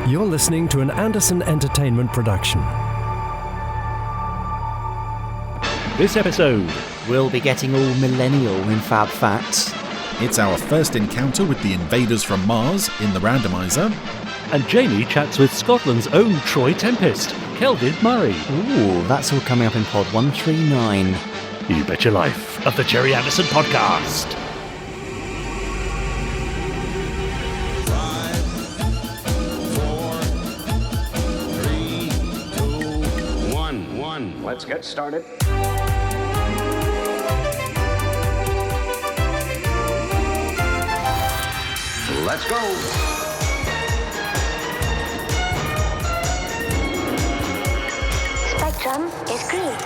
You're listening to an Anderson Entertainment production. This episode, we'll be getting all millennial in FAB Facts. It's our first encounter with the invaders from Mars in the Randomiser. And Jamie chats with Scotland's own Troy Tempest, Kelvin Murray. Ooh, that's all coming up in Pod 139. You bet your life of the Gerry Anderson podcast. 5, 4, 3, 2, 1. Let's get started. Let's go. Spectrum is green.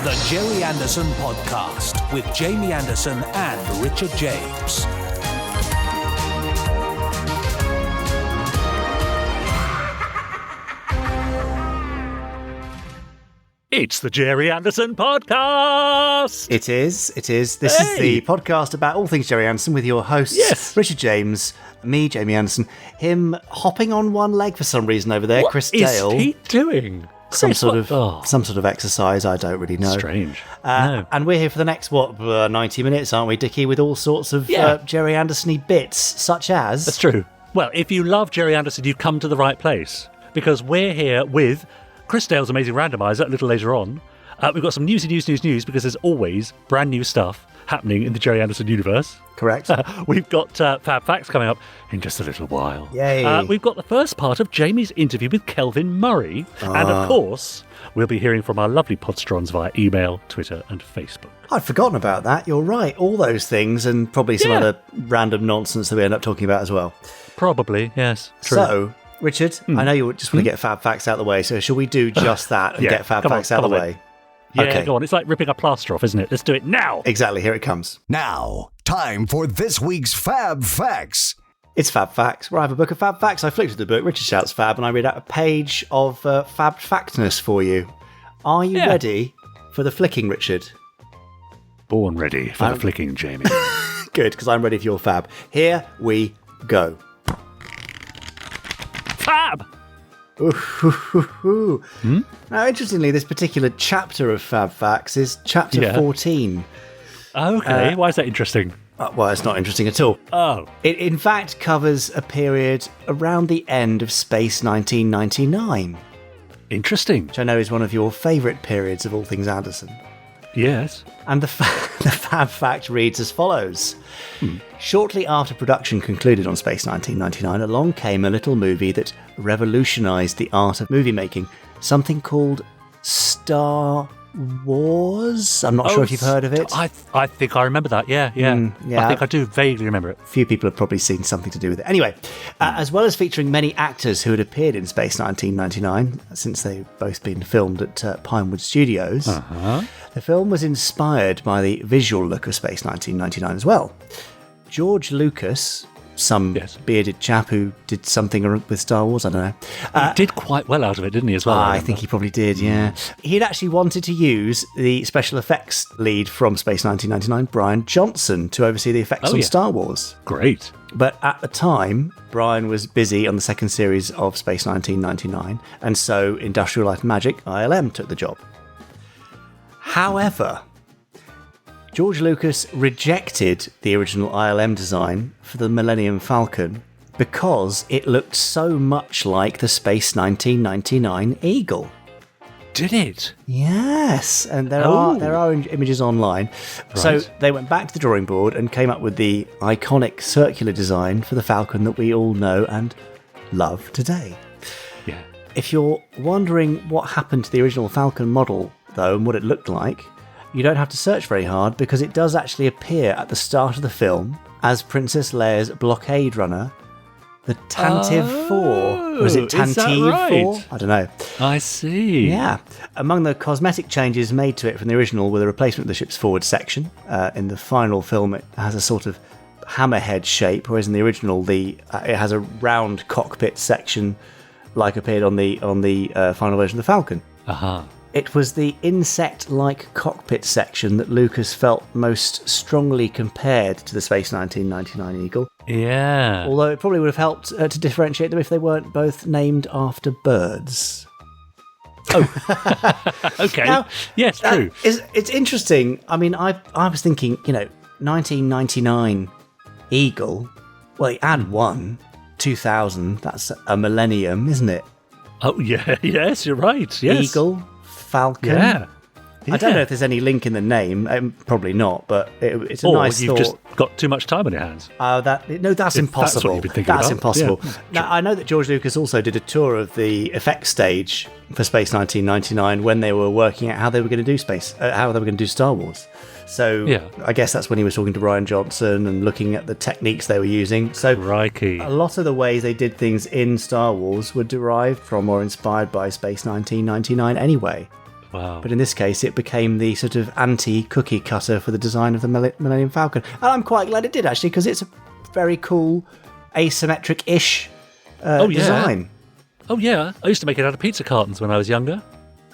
The Gerry Anderson Podcast with Jamie Anderson and Richard James. It's the Gerry Anderson Podcast! It is. This is the podcast about all things Gerry Anderson with your hosts, Yes. Richard James, me, Jamie Anderson, him hopping on one leg for some reason over there, Chris Dale. What is he doing? Some Chris, sort of oh, some sort of exercise, I don't really know. strange. No. And we're here for the next, 90 minutes, aren't we, Dickie, with all sorts of Gerry Anderson-y bits, such as... That's true. Well, if you love Gerry Anderson, you've come to the right place, because we're here with Chris Dale's amazing randomiser a little later on. We've got some news, because there's always brand new stuff happening in the Gerry Anderson universe. Correct. We've got FAB Facts coming up in just a little while. Yay. We've got the first part of Jamie's interview with Kelvin Murray. And of course, we'll be hearing from our lovely Podsterons via email, Twitter and Facebook. I'd forgotten about that. You're right. All those things and probably some other random nonsense that we end up talking about as well. Probably, yes. True. So, Richard, I know you just want to get FAB Facts out of the way, so shall we do just that and get FAB Facts out of the way? Yeah, Okay. go on. It's like ripping a plaster off, isn't it? Let's do it now. Exactly, here it comes. Now, time for this week's FAB Facts. It's FAB Facts, where I have a book of FAB Facts. I flick through the book, Richard shouts FAB, and I read out a page of FAB Factness for you. Are you ready for the flicking, Richard? Born ready for the flicking, Jamie. Good, because I'm ready for your FAB. Here we go. FAB! Now, interestingly, this particular chapter of FAB Facts is chapter 14. Okay, why is that interesting? Well, it's not interesting at all. Oh. It, in fact, covers a period around the end of Space 1999, Interesting. which I know is one of your favourite periods of all things Anderson. Yes. And the FAB Fact reads as follows. Shortly after production concluded on Space 1999, along came a little movie that revolutionised the art of movie making, something called Star Wars. I'm not sure if you've heard of it. I think I remember that, yeah. yeah. I think I do vaguely remember it. Few people have probably seen something to do with it. Anyway, as well as featuring many actors who had appeared in Space 1999, since they've both been filmed at Pinewood Studios, the film was inspired by the visual look of Space 1999 as well. George Lucas, some bearded chap who did something with Star Wars, I don't know. He did quite well out of it, didn't he, as well? I think he probably did, yeah. He'd actually wanted to use the special effects lead from Space 1999, Brian Johnson, to oversee the effects on Star Wars. Great. But at the time, Brian was busy on the second series of Space 1999, and so Industrial Light and Magic, ILM, took the job. However, George Lucas rejected the original ILM design for the Millennium Falcon because it looked so much like the Space 1999 Eagle. Did it? Yes, and there are images online. Right. So they went back to the drawing board and came up with the iconic circular design for the Falcon that we all know and love today. Yeah. If you're wondering what happened to the original Falcon model, though, and what it looked like, you don't have to search very hard because it does actually appear at the start of the film as Princess Leia's blockade runner, the Tantive 4. Was it Tantive 4? I don't know. I see. Yeah. Among the cosmetic changes made to it from the original were the replacement of the ship's forward section. In the final film, it has a sort of hammerhead shape, whereas in the original, it has a round cockpit section like appeared on the final version of the Falcon. Aha. it was the insect-like cockpit section that Lucas felt most strongly compared to the Space 1999 Eagle. Yeah. Although it probably would have helped to differentiate them if they weren't both named after birds. Oh, okay. Now, yes, true. It's interesting. I mean, I was thinking, 1999 Eagle. Well, he had one. 2000. That's a millennium, isn't it? Oh, yeah. Yes, you're right. Yes. Eagle, Falcon. Yeah. I don't know if there's any link in the name. Probably not, but it's a nice you've thought. just got too much time on your hands. That's impossible. That's what you've been thinking That's about. impossible. Yeah. Now, I know that George Lucas also did a tour of the effects stage for Space 1999 when they were working out how they were going to do how they were going to do Star Wars. So I guess that's when he was talking to Rian Johnson and looking at the techniques they were using. So Crikey. A lot of the ways they did things in Star Wars were derived from or inspired by Space 1999 anyway. Wow. But in this case, it became the sort of anti-cookie cutter for the design of the Millennium Falcon. And I'm quite glad it did, actually, because it's a very cool, asymmetric-ish design. Oh, yeah. I used to make it out of pizza cartons when I was younger.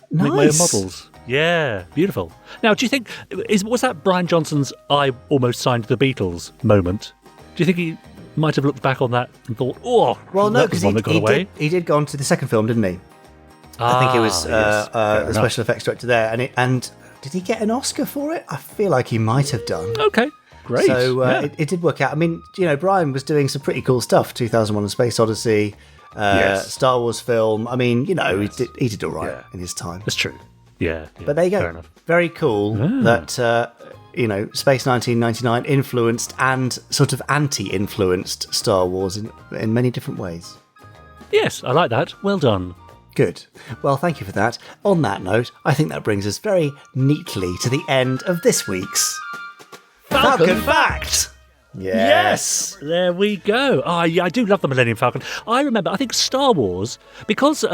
Nice. Make my own models. Yeah, beautiful. Now, do you think, was that Brian Johnson's I almost signed the Beatles moment? Do you think he might have looked back on that and thought, well, no, because he did go on to the second film, didn't he? I think he was the special effects director there. And did he get an Oscar for it? I feel like he might have done. Okay, great. So it did work out. I mean, Brian was doing some pretty cool stuff. 2001: A Space Odyssey, Star Wars film. I mean, he did all right in his time. That's true. Yeah. But there you go. Fair enough. Very cool that, Space 1999 influenced and sort of anti-influenced Star Wars in many different ways. Yes, I like that. Well done. Good. Well, thank you for that. On that note, I think that brings us very neatly to the end of this week's Falcon Fact! Yes! There we go. Oh, yeah, I do love the Millennium Falcon. I think Star Wars, because Space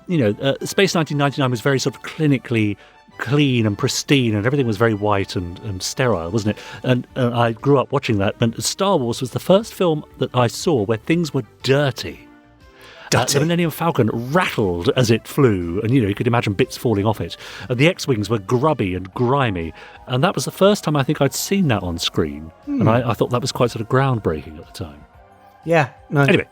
1999 was very sort of clinically clean and pristine and everything was very white and sterile, wasn't it? And I grew up watching that. And Star Wars was the first film that I saw where things were dirty. The Millennium Falcon rattled as it flew, and you could imagine bits falling off it. And the X-Wings were grubby and grimy, and that was the first time I think I'd seen that on screen. And I thought that was quite sort of groundbreaking at the time. Yeah. No. Anyway,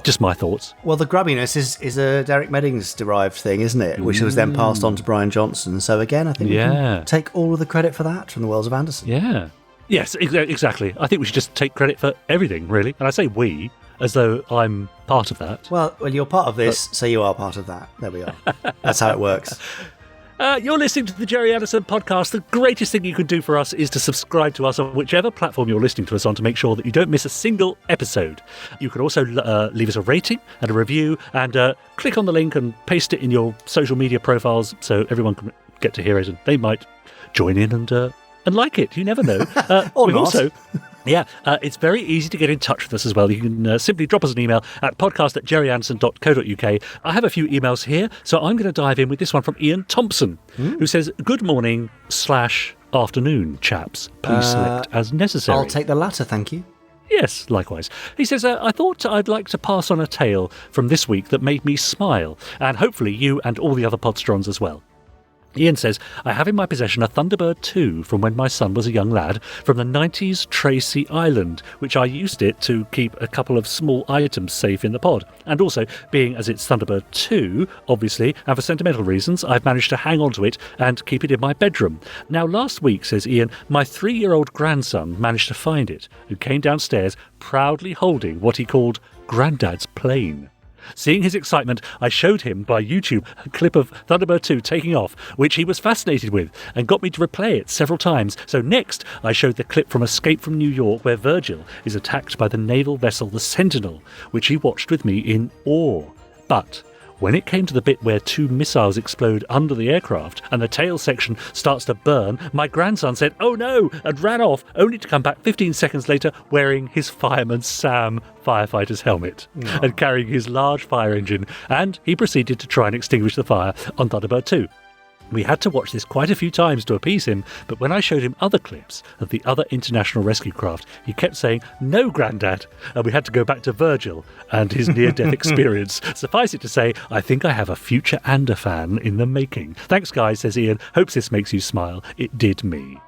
just my thoughts. Well, the grubbiness is a Derek Meddings derived thing, isn't it? Which was then passed on to Brian Johnson. So again, I think we can take all of the credit for that from the worlds of Anderson. Yeah. Yes, exactly. I think we should just take credit for everything, really. And I say we, as though I'm part of that. Well, you're part of this, so you are part of that. There we are. That's how it works. You're listening to the Gerry Anderson podcast. The greatest thing you can do for us is to subscribe to us on whichever platform you're listening to us on to make sure that you don't miss a single episode. You can also leave us a rating and a review and click on the link and paste it in your social media profiles so everyone can get to hear it and they might join in and like it. You never know. Or not. Also, it's very easy to get in touch with us as well. You can simply drop us an email at podcast@gerryanderson.co.uk. I have a few emails here, so I'm going to dive in with this one from Ian Thompson, who says, "Good morning / afternoon, chaps. Please select as necessary." I'll take the latter, thank you. Yes, likewise. He says, I thought I'd like to pass on a tale from this week that made me smile, and hopefully you and all the other Podsterons as well. Ian says, I have in my possession a Thunderbird 2 from when my son was a young lad from the 90s Tracy Island, which I used it to keep a couple of small items safe in the pod. And also, being as it's Thunderbird 2, obviously, and for sentimental reasons, I've managed to hang on to it and keep it in my bedroom. Now, last week, says Ian, my 3-year-old grandson managed to find it, who came downstairs proudly holding what he called Grandad's plane. Seeing his excitement, I showed him by YouTube a clip of Thunderbird 2 taking off, which he was fascinated with and got me to replay it several times. So next, I showed the clip from Escape from New York where Virgil is attacked by the naval vessel the Sentinel, which he watched with me in awe. But when it came to the bit where 2 missiles explode under the aircraft and the tail section starts to burn, my grandson said, "Oh no," and ran off, only to come back 15 seconds later wearing his Fireman Sam firefighter's helmet and carrying his large fire engine, and he proceeded to try and extinguish the fire on Thunderbird 2. We had to watch this quite a few times to appease him, but when I showed him other clips of the other international rescue craft, he kept saying, "No, Grandad," and we had to go back to Virgil and his near-death experience. Suffice it to say, I think I have a future Anderfan in the making. Thanks, guys, says Ian. Hopes this makes you smile. It did me.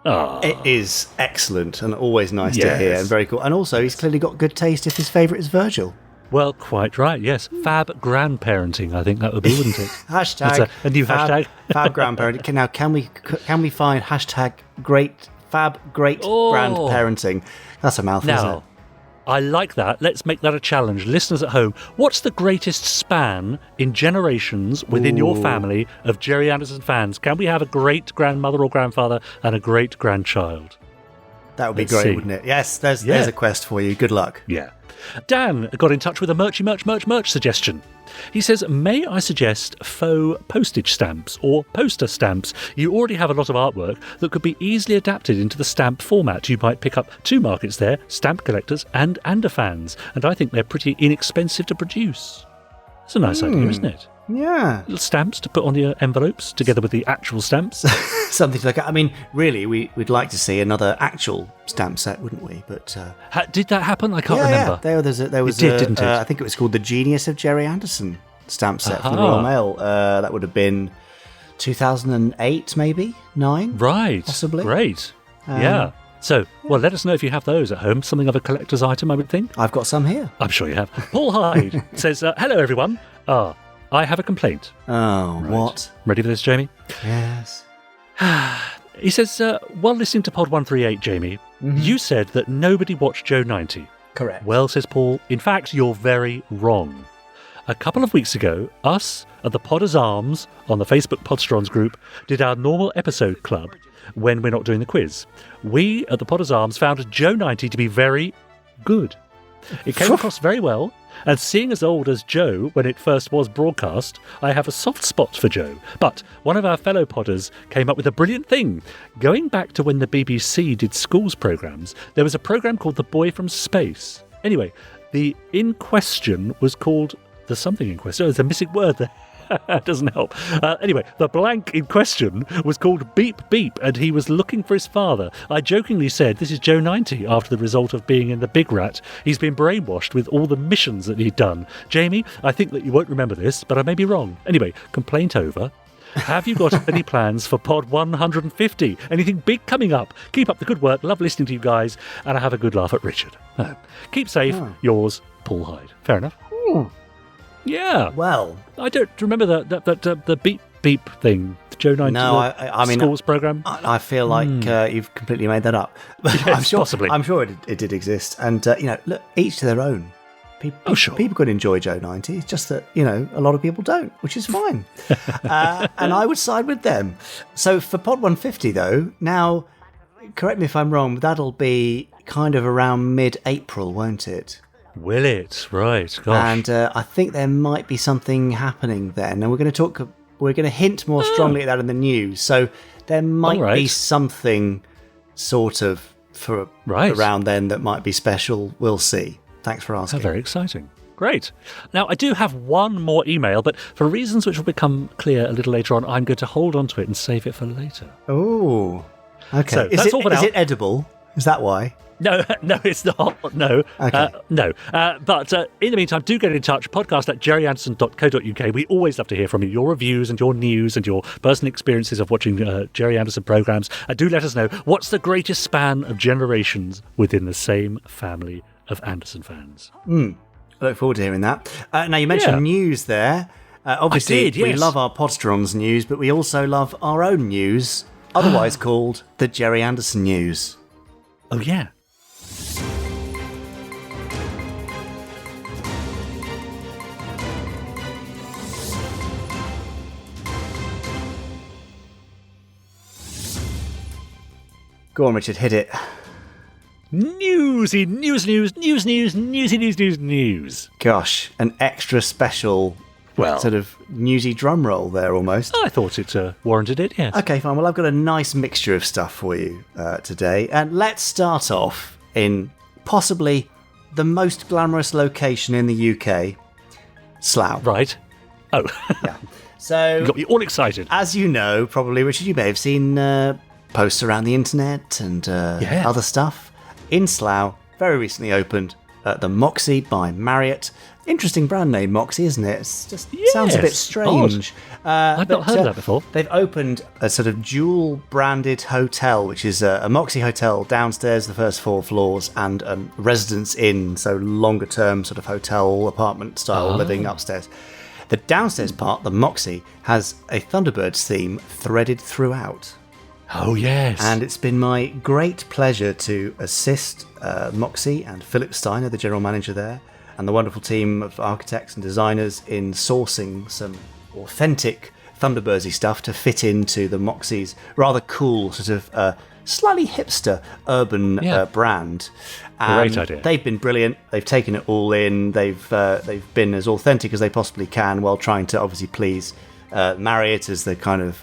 Aww. It is excellent and always nice to hear and very cool. And also, he's clearly got good taste if his favourite is Virgil. Well, quite right, yes. Fab grandparenting, I think that would be, wouldn't it? Hashtag. A new hashtag. Fab grandparenting. Now, can we find hashtag Fab great grandparenting? That's a mouthful, isn't it? I like that. Let's make that a challenge. Listeners at home, what's the greatest span in generations within your family of Gerry Anderson fans? Can we have a great grandmother or grandfather and a great grandchild? That would be great, wouldn't it? Yes, there's a quest for you. Good luck. Yeah. Dan got in touch with a merch suggestion. He says, may I suggest faux postage stamps or poster stamps? You already have a lot of artwork that could be easily adapted into the stamp format. You might pick up two markets there, stamp collectors and Anderfans, and I think they're pretty inexpensive to produce. It's a nice idea, isn't it? Yeah. Little stamps to put on your envelopes together with the actual stamps. Something to look at. I mean, really, we'd like to see another actual stamp set, wouldn't we? But did that happen? I can't remember. There was didn't it? I think it was called the Genius of Gerry Anderson stamp set from the Royal Mail. That would have been 2008, maybe 9. Right. Possibly. Great. Yeah. So, well, let us know if you have those at home. Something of a collector's item, I would think. I've got some here. I'm sure you have. Paul Hyde says, hello, everyone. I have a complaint. Oh, right. What? Ready for this, Jamie? Yes. He says, while listening to Pod 138, Jamie, you said that nobody watched Joe 90. Correct. Well, says Paul, in fact, you're very wrong. A couple of weeks ago, us at the Podders Arms on the Facebook Podsterons group did our normal episode club when we're not doing the quiz. We at the Podders Arms found Joe 90 to be very good. It came across very well, and seeing as old as Joe when it first was broadcast, I have a soft spot for Joe. But one of our fellow podders came up with a brilliant thing. Going back to when the BBC did schools programmes, there was a programme called The Boy from Space. Anyway, the in question was called the something in question. Oh, there's a missing word there. That doesn't help. Anyway, the blank in question was called Beep Beep, and he was looking for his father. I jokingly said, this is Joe 90, after the result of being in the Big Rat. He's been brainwashed with all the missions that he'd done. Jamie, I think that you won't remember this, but I may be wrong. Anyway, complaint over. Have you got any plans for Pod 150? Anything big coming up? Keep up the good work. Love listening to you guys, and I have a good laugh at Richard. Keep safe. Yours, Paul Hyde. Fair enough. Yeah. Well, I don't remember the beep beep thing. The Joe 90. No, I mean, schools program. I feel like you've completely made that up. Yes, possibly. I'm sure it did exist, and look, each to their own. People, sure. People could enjoy Joe 90. It's just that a lot of people don't, which is fine. And I would side with them. So for Pod 150, though, now correct me if I'm wrong, but that'll be kind of around mid-April, won't it? Will it? Right. Gosh. And I think there might be something happening then. And we're going to hint more strongly at that in the news. So there might be something sort of for around then that might be special. We'll see. Thanks for asking. How very exciting. Great. Now, I do have one more email, but for reasons which will become clear a little later on, I'm going to hold on to it and save it for later. Oh. Okay. So is it edible? Is that why? No, it's not. No. Okay. No. But in the meantime, do get in touch. podcast@gerryanderson.co.uk. We always love to hear from you. Your reviews and your news and your personal experiences of watching Gerry Anderson programmes. Do let us know what's the greatest span of generations within the same family of Anderson fans. I look forward to hearing that. Now, you mentioned news there. Obviously, I did, yes. We love our Podsterons news, but we also love our own news, otherwise called the Gerry Anderson News. Oh, yeah. Go on, Richard, hit it. Newsy news. Gosh, an extra special sort of newsy drum roll there almost. I thought it warranted it, yes. Okay, fine. Well, I've got a nice mixture of stuff for you today. And let's start off in possibly the most glamorous location in the UK, Slough. Right. Oh. Yeah. So, You got me all excited. as you know, probably, Richard, you may have seen posts around the internet and other stuff. In Slough, very recently opened the Moxie by Marriott. Interesting brand name, Moxie, isn't it? It just sounds a bit strange. I've not heard of that before. They've opened a sort of dual-branded hotel, which is a Moxie hotel downstairs, the first 4 floors, and a residence inn, so longer-term sort of hotel, apartment-style living upstairs. The downstairs part, the Moxie, has a Thunderbirds theme threaded throughout. Oh, yes. And it's been my great pleasure to assist Moxie and Philip Steiner, the general manager there, and the wonderful team of architects and designers in sourcing some authentic Thunderbirdsy stuff to fit into the Moxie's rather cool, sort of slightly hipster urban brand. Great idea. They've been brilliant. They've taken it all in. They've been as authentic as they possibly can, while trying to obviously please Marriott as the kind of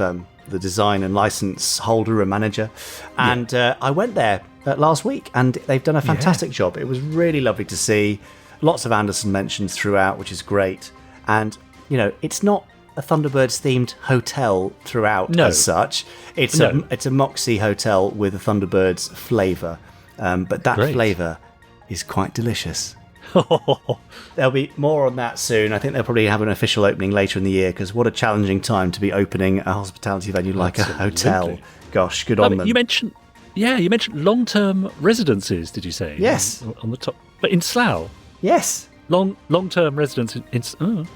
the design and license holder and manager. And I went there last week, and they've done a fantastic job. It was really lovely to see. Lots of Anderson mentions throughout, which is great. And, you know, it's not a Thunderbirds themed hotel throughout as such. It's a Moxie hotel with a Thunderbirds flavour. But that flavour is quite delicious. There'll be more on that soon. I think they'll probably have an official opening later in the year, because what a challenging time to be opening a hospitality venue like a hotel. Gosh, good on them. You mentioned long-term residences, did you say? Yes. On the top. But in Slough? Yes. Long-term residence in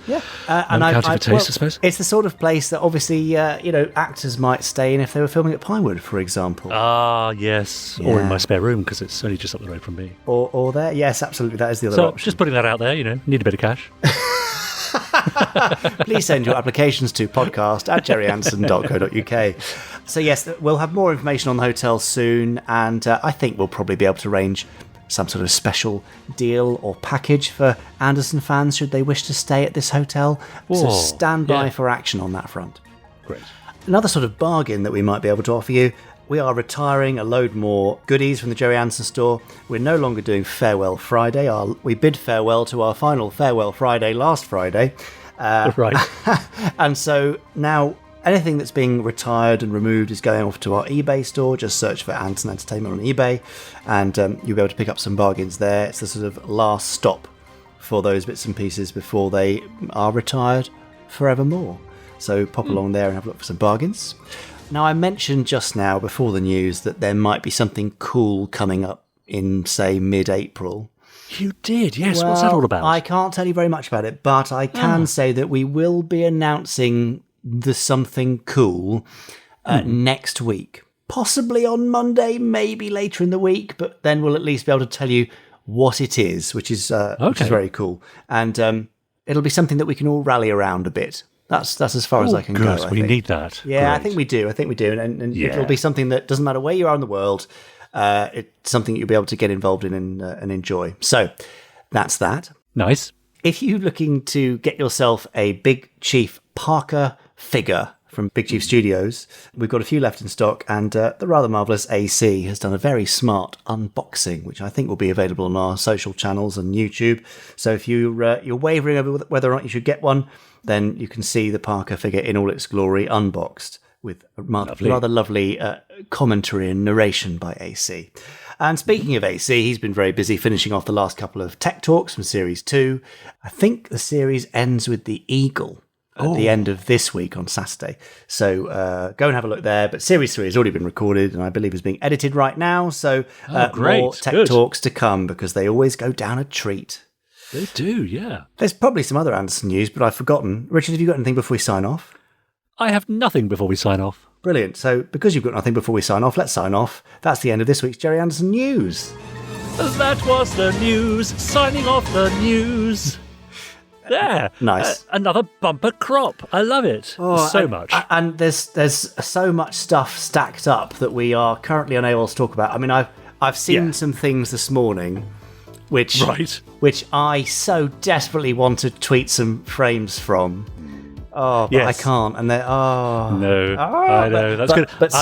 Yeah. and I suppose. It's the sort of place that obviously, actors might stay in if they were filming at Pinewood, for example. Ah, yes. Or in my spare room, because it's only just up the road from me. Or there. Yes, absolutely. That is the other So option. just putting that out there, need a bit of cash. Please send your applications to podcast@gerryanderson.co.uk. So yes, we'll have more information on the hotel soon, and I think we'll probably be able to arrange some sort of special deal or package for Anderson fans should they wish to stay at this hotel. So stand by for action on that front. Great. Another sort of bargain that we might be able to offer you: we are retiring a load more goodies from the Gerry Anderson store. We're no longer doing Farewell Friday. We bid farewell to our final Farewell Friday last Friday. Right. And so now anything that's being retired and removed is going off to our eBay store. Just search for Anderson Entertainment on eBay, and you'll be able to pick up some bargains there. It's the sort of last stop for those bits and pieces before they are retired forevermore. So pop along there and have a look for some bargains. Now, I mentioned just now before the news that there might be something cool coming up in, say, mid-April. You did, yes. What's that all about? I can't tell you very much about it, but I can say that we will be announcing the something cool next week. Possibly on Monday, maybe later in the week, but then we'll at least be able to tell you what it is, which is very cool. And it'll be something that we can all rally around a bit. That's as far as I can go. We need that. Yeah, Great. I think we do. And it'll be something that doesn't matter where you are in the world. It's something you'll be able to get involved in and enjoy. So that's that. Nice. If you're looking to get yourself a Big Chief Parker figure from Big Chief Studios, we've got a few left in stock, and the rather marvellous AC has done a very smart unboxing, which I think will be available on our social channels and YouTube. So if you're wavering over whether or not you should get one, then you can see the Parker figure in all its glory unboxed with rather lovely commentary and narration by AC. And speaking of AC, he's been very busy finishing off the last couple of tech talks from Series 2. I think the series ends with the Eagle at the end of this week on Saturday. So go and have a look there. But Series 3 has already been recorded and I believe is being edited right now. So more tech talks to come, because they always go down a treat. They do, yeah. There's probably some other Anderson news, but I've forgotten. Richard, have you got anything before we sign off? I have nothing before we sign off. Brilliant. So because you've got nothing before we sign off, let's sign off. That's the end of this week's Gerry Anderson News. That was the news. Signing off the news. There. Nice. Another bumper crop. I love it so much. And there's so much stuff stacked up that we are currently unable to talk about. I mean, I've seen some things this morning which I so desperately want to tweet some frames from. Oh, but I can't. And they're no, I know that's good. But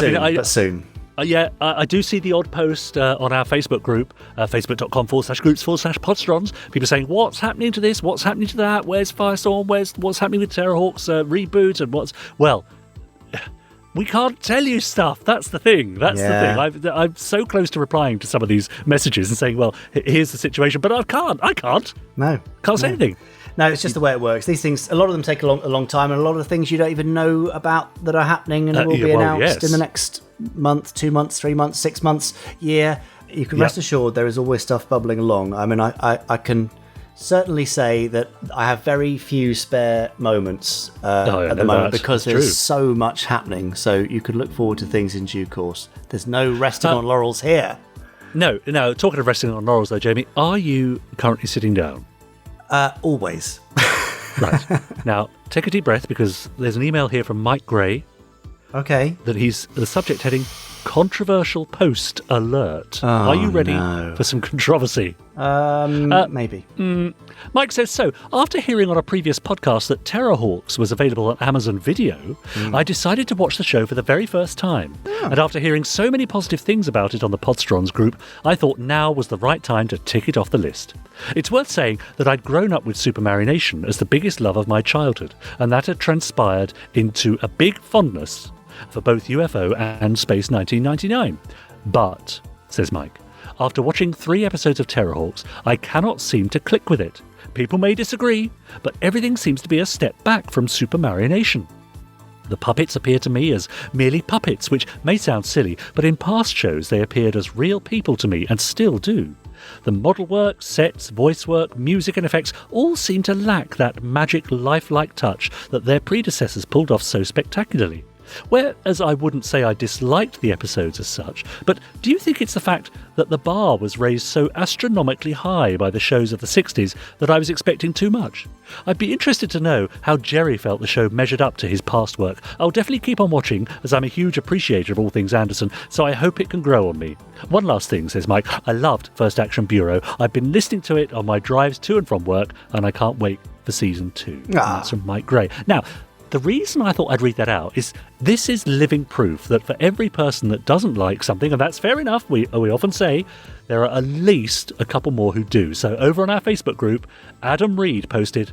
soon. I do see the odd post on our Facebook group, facebook.com/groups/Podsterons. People saying, what's happening to this? What's happening to that? Where's Firestorm? What's happening with Terrorhawk's reboot? And well, we can't tell you stuff. That's the thing. The thing. I'm so close to replying to some of these messages and saying, well, here's the situation. But I can't. No. Can't say anything. No, it's just the way it works. These things, a lot of them take a long time, and a lot of the things you don't even know about that are happening and will be announced in the next month, 2 months, 3 months, 6 months, year. You can rest assured there is always stuff bubbling along. I mean, I can certainly say that I have very few spare moments at the moment because there's so much happening. So you could look forward to things in due course. There's no resting on laurels here. No. Talking of resting on laurels, though, Jamie, are you currently sitting down? Always. Right. Now, take a deep breath because there's an email here from Mike Gray. Okay. That he's the subject heading controversial post alert. Are you ready for some controversy? Maybe. Mike says, so, after hearing on a previous podcast that Terrorhawks was available on Amazon Video, I decided to watch the show for the very first time. And after hearing so many positive things about it on the Podsterons group, I thought now was the right time to tick it off the list. It's worth saying that I'd grown up with Supermarionation as the biggest love of my childhood, and that had transpired into a big fondness for both UFO and Space 1999. But, says Mike, after watching 3 episodes of Terrorhawks, I cannot seem to click with it. People may disagree, but everything seems to be a step back from Supermarionation. The puppets appear to me as merely puppets, which may sound silly, but in past shows they appeared as real people to me and still do. The model work, sets, voice work, music and effects all seem to lack that magic lifelike touch that their predecessors pulled off so spectacularly. Whereas I wouldn't say I disliked the episodes as such, but do you think it's the fact that the bar was raised so astronomically high by the shows of the 60s that I was expecting too much? I'd be interested to know how Gerry felt the show measured up to his past work. I'll definitely keep on watching, as I'm a huge appreciator of all things Anderson, so I hope it can grow on me. One last thing, says Mike, I loved First Action Bureau. I've been listening to it on my drives to and from work, and I can't wait for season 2. That's from Mike Gray. Now, the reason I thought I'd read that out is this is living proof that for every person that doesn't like something, and that's fair enough, we often say, there are at least a couple more who do. So over on our Facebook group, Adam Reed posted,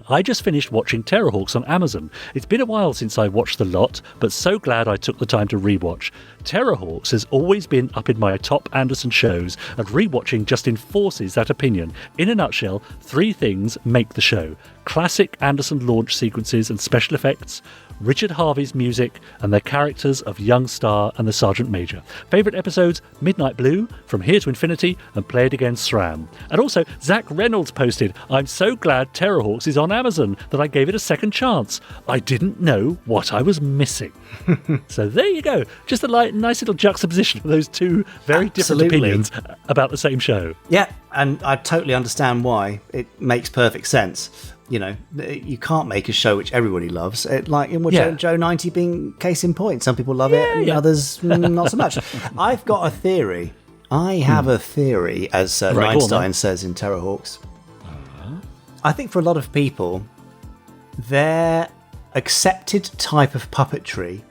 I just finished watching Terrorhawks on Amazon. It's been a while since I watched the lot, but so glad I took the time to rewatch. Terrorhawks has always been up in my top Anderson shows, and rewatching just enforces that opinion. In a nutshell, 3 things make the show. Classic Anderson launch sequences and special effects, Richard Harvey's music, and the characters of Young Star and the Sergeant Major. Favourite episodes, Midnight Blue, From Here to Infinity, and Play It Again SRAM. And also, Zach Reynolds posted, I'm so glad Terrorhawks is on Amazon that I gave it a second chance. I didn't know what I was missing. So there you go. Just a nice little juxtaposition of those 2 very different opinions about the same show. Yeah, and I totally understand why. It makes perfect sense. You know, you can't make a show which everybody loves. Joe 90 being case in point. Some people love it and others not so much. I've got a theory. I have a theory, as Einstein says in Terrorhawks. I think for a lot of people, their accepted type of puppetry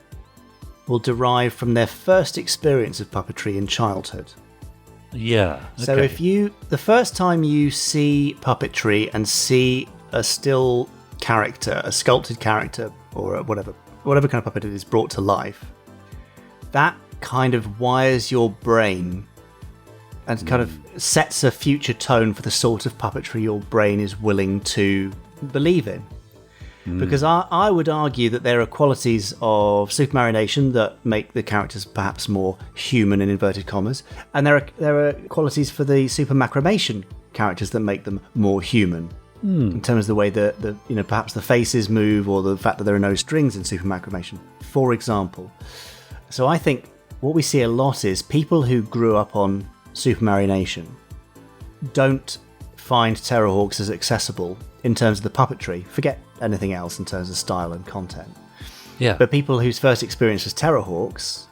will derive from their first experience of puppetry in childhood. Yeah. Okay. So if the first time you see puppetry and see a still character, a sculpted character, or whatever kind of puppet it is brought to life, that kind of wires your brain and kind of sets a future tone for the sort of puppetry your brain is willing to believe in. Because I would argue that there are qualities of Supermarionation that make the characters perhaps more human in inverted commas, and there are qualities for the Super Macromation characters that make them more human. In terms of the way that perhaps the faces move, or the fact that there are no strings in Super Macromation, for example. So I think what we see a lot is people who grew up on Supermarionation don't find Terrorhawks as accessible in terms of the puppetry. Forget anything else in terms of style and content. Yeah. But people whose first experience was Terrorhawks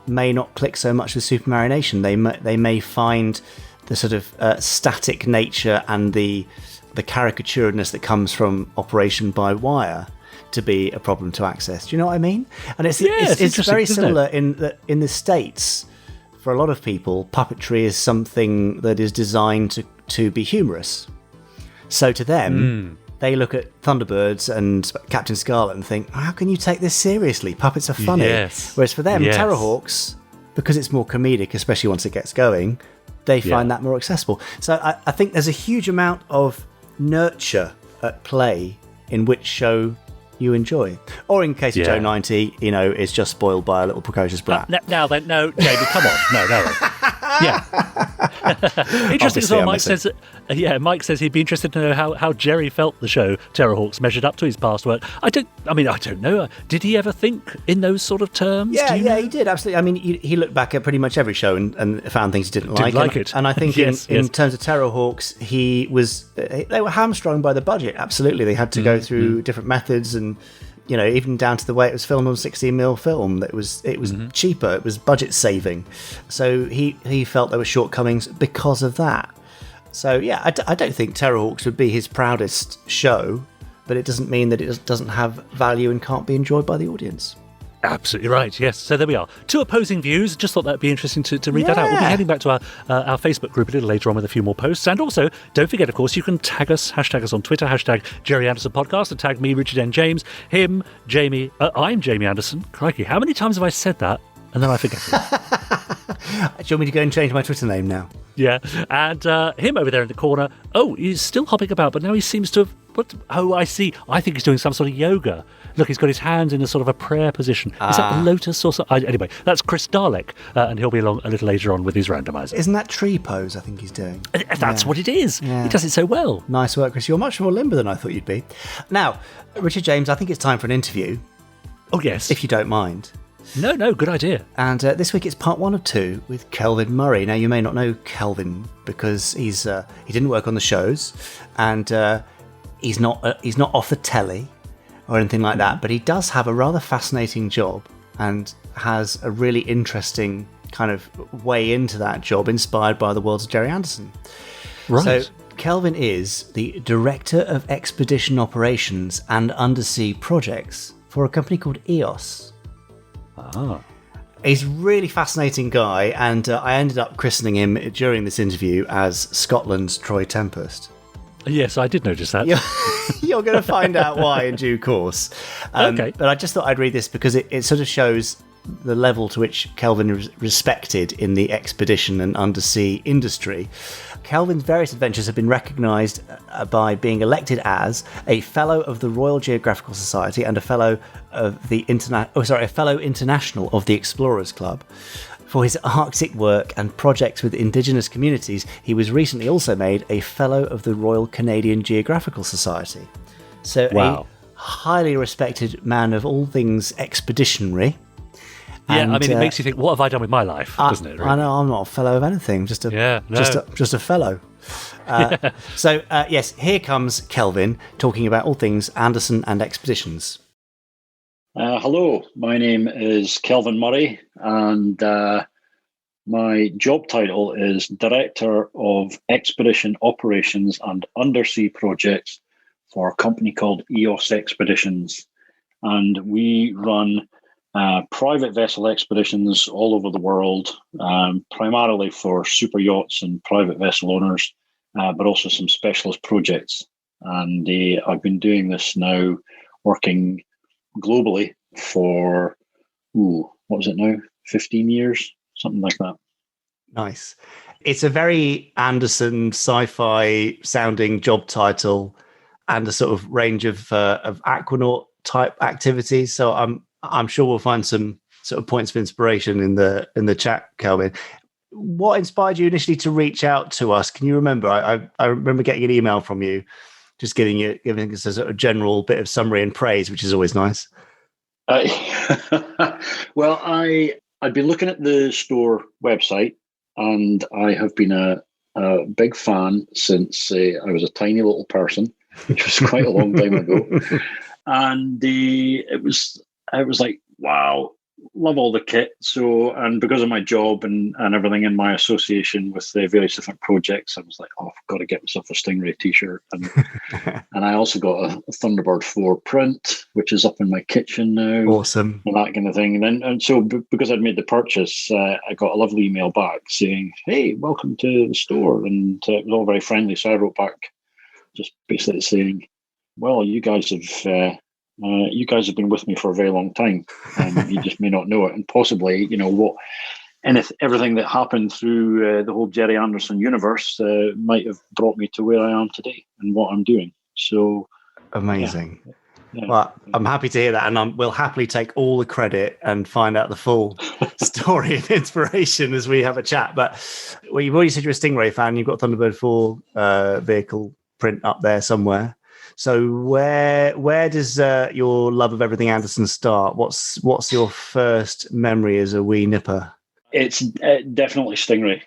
may not click so much with Supermarionation. They may find the sort of static nature and the caricaturedness that comes from Operation by Wire to be a problem to access. Do you know what I mean? And it's interesting, very isn't similar in the States. For a lot of people, puppetry is something that is designed to be humorous. So to them, they look at Thunderbirds and Captain Scarlet and think, how can you take this seriously? Puppets are funny. Yes. Whereas for them, Yes. Terrorhawks, because it's more comedic, especially once it gets going, they find that more accessible. So I think there's a huge amount of nurture at play in which show you enjoy. Or in case of Joe 90, is just spoiled by a little precocious brat. Now then, no, Jamie, come on. No. Yeah. Interesting as well, Mike says, Mike says he'd be interested to know how Gerry felt the show Terrorhawks measured up to his past work. I don't know. Did he ever think in those sort of terms? Yeah, he did, absolutely. I mean, he looked back at pretty much every show and found things he didn't like. And I think in terms of Terrorhawks, they were hamstrung by the budget, absolutely. They had to go through different methods and even down to the way it was filmed on 16mm film. It was cheaper, it was budget saving. So he felt there were shortcomings because of that. So yeah, I don't think Terrorhawks would be his proudest show, but it doesn't mean that it doesn't have value and can't be enjoyed by the audience. Absolutely right, yes. So there we are. Two opposing views. Just thought that'd be interesting to read that out. We'll be heading back to our Facebook group a little later on with a few more posts. And also, don't forget, of course, you can hashtag us on Twitter, hashtag Gerry Anderson Podcast, and tag me, Richard N. James, him, Jamie. I'm Jamie Anderson. Crikey, how many times have I said that? And then I forget it. Do you want me to go and change my Twitter name now? Yeah, and him over there in the corner. Oh, he's still hopping about, but now he seems to have... Oh, I see. I think he's doing some sort of yoga. Look, he's got his hands in a sort of a prayer position. Is that the lotus or something? Anyway, that's Chris Dalek, and he'll be along a little later on with his randomizer. Isn't that tree pose I think he's doing? That's what it is. Yeah. He does it so well. Nice work, Chris. You're much more limber than I thought you'd be. Now, Richard James, I think it's time for an interview. Oh, yes. If you don't mind. No, good idea. And this week it's part 1 of 2 with Kelvin Murray. Now, you may not know Kelvin because he didn't work on the shows, and he's not off the telly or anything like that, but he does have a rather fascinating job and has a really interesting kind of way into that job inspired by the worlds of Gerry Anderson. Right. So Kelvin is the Director of Expedition Operations and Undersea Projects for a company called EOS. He's a really fascinating guy, and I ended up christening him during this interview as Scotland's Troy Tempest. Yes, I did notice that. You're going to find out why in due course. Okay. But I just thought I'd read this because it sort of shows the level to which Kelvin is respected in the expedition and undersea industry. Kelvin's various adventures have been recognised by being elected as a Fellow of the Royal Geographical Society and a Fellow of the Fellow International of the Explorers Club. For his Arctic work and projects with Indigenous communities, he was recently also made a Fellow of the Royal Canadian Geographical Society. So a highly respected man of all things expeditionary. Yeah, and, it makes you think, what have I done with my life, doesn't it? Really? I know, I'm not a fellow of anything, just a fellow. So, yes, here comes Kelvin talking about all things Anderson and expeditions. Hello, my name is Kelvin Murray, and my job title is Director of Expedition Operations and Undersea Projects for a company called EOS Expeditions. And we run private vessel expeditions all over the world, primarily for super yachts and private vessel owners, but also some specialist projects. And I've been doing this now, working globally for, 15 years? Something like that. Nice. It's a very Anderson sci-fi sounding job title and a sort of range of aquanaut type activities. So I'm sure we'll find some sort of points of inspiration in the chat, Kelvin. What inspired you initially to reach out to us? Can you remember? I remember getting an email from you, just giving us a sort of general bit of summary and praise, which is always nice. Well, I'd been looking at the store website, and I have been a big fan since I was a tiny little person, which was quite a long time ago. And it was like, wow, love all the kit. So, and because of my job and everything in my association with the various different projects, I was like, oh, I've got to get myself a Stingray t-shirt. And and I also got a Thunderbird 4 print, which is up in my kitchen now. Awesome. And that kind of thing. And so because I'd made the purchase, I got a lovely email back saying, hey, welcome to the store. And it was all very friendly. So I wrote back just basically saying, well, you guys have been with me for a very long time, and you just may not know it. And possibly, everything that happened through the whole Gerry Anderson universe might have brought me to where I am today and what I'm doing. So amazing. Yeah. Well, I'm happy to hear that, and we'll happily take all the credit and find out the full story and inspiration as we have a chat. But you've already said you're a Stingray fan. You've got Thunderbird 4 vehicle print up there somewhere. So where does your love of everything Anderson start? What's your first memory as a wee nipper? It's definitely Stingray,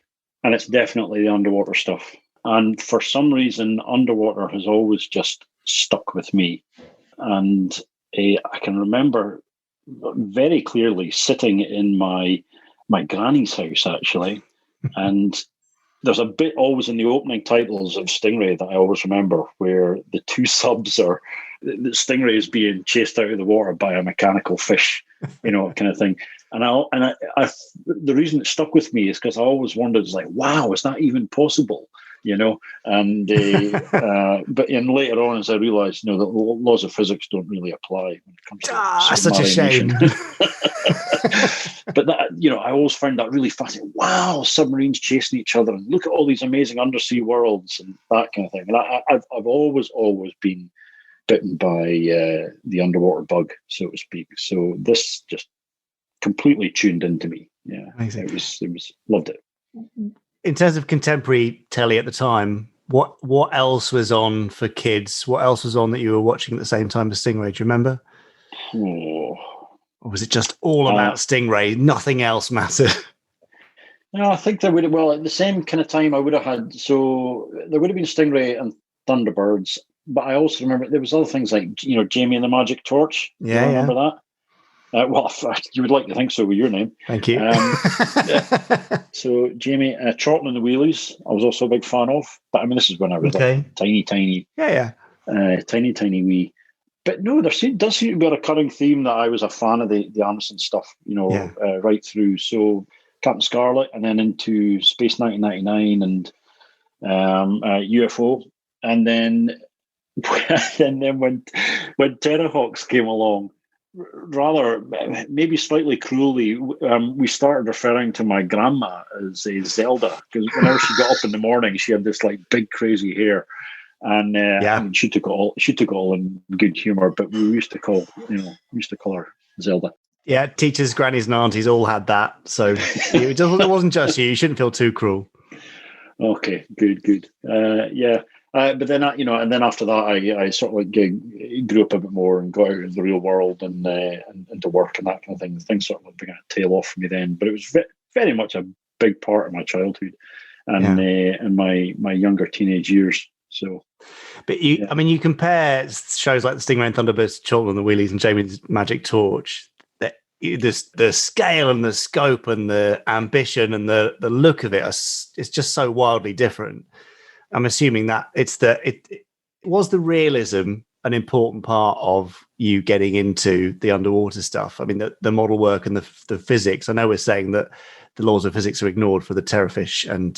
and it's definitely the underwater stuff. And for some reason, underwater has always just stuck with me. And I can remember very clearly sitting in my granny's house, actually, and there's a bit always in the opening titles of Stingray that I always remember, where the two subs are, the Stingray is being chased out of the water by a mechanical fish, kind of thing. And the reason it stuck with me is because I always wondered, like, wow, is that even possible? And but later on, as I realised, the laws of physics don't really apply when it comes to such a shame. But that, I always found that really fascinating. Wow, submarines chasing each other, and look at all these amazing undersea worlds and that kind of thing. And I've always been bitten by the underwater bug, so to speak. So this just completely tuned into me. Yeah, amazing. It was loved it. In terms of contemporary telly at the time, what else was on for kids? What else was on that you were watching at the same time as Stingray? Do you remember? Oh. Or was it just all about Stingray? Nothing else mattered? No, I think there would have, at the same kind of time I would have had, so there would have been Stingray and Thunderbirds, but I also remember there was other things like, Jamie and the Magic Torch. Yeah, remember that? Well, you would like to think so with your name. Thank you. So Jamie, Trotton and the Wheelies, I was also a big fan of. But I mean, this is when I was like tiny. Yeah. Tiny wee. But no, does seem to be a recurring theme that I was a fan of the Anderson stuff, right through. So Captain Scarlet, and then into Space 1999 and UFO, and then when Terrahawks came along. Rather, maybe slightly cruelly, we started referring to my grandma as a Zelda, because whenever she got up in the morning, she had this like big crazy hair, and I mean, she took it all in good humor. But we used to call her Zelda. Yeah, teachers, grannies, and aunties all had that, so it wasn't just you. You shouldn't feel too cruel. Okay, good. Yeah. But then, and then after that, I sort of like grew up a bit more and got out of the real world and into work and that kind of thing. Things sort of like began to tail off for me then. But it was very much a big part of my childhood and my younger teenage years. So, but you compare shows like the Stingray and Thunderbirds, Trotton and the Wheelies, and Jamie's Magic Torch. The scale and the scope and the ambition and the look of it is just so wildly different. I'm assuming that it was the realism an important part of you getting into the underwater stuff. I mean, the model work and the physics. I know we're saying that the laws of physics are ignored for the Terrorfish and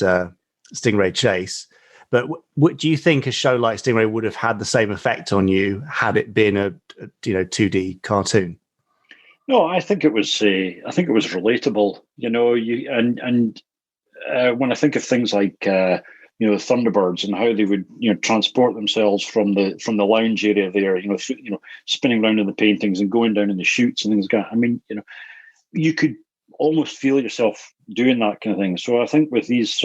Stingray chase, but do you think a show like Stingray would have had the same effect on you had it been a 2D cartoon? No, I think it was relatable. When I think of things like. The Thunderbirds and how they would, transport themselves from the lounge area there, spinning around in the paintings and going down in the chutes and things like that. I mean, you could almost feel yourself doing that kind of thing. So I think with these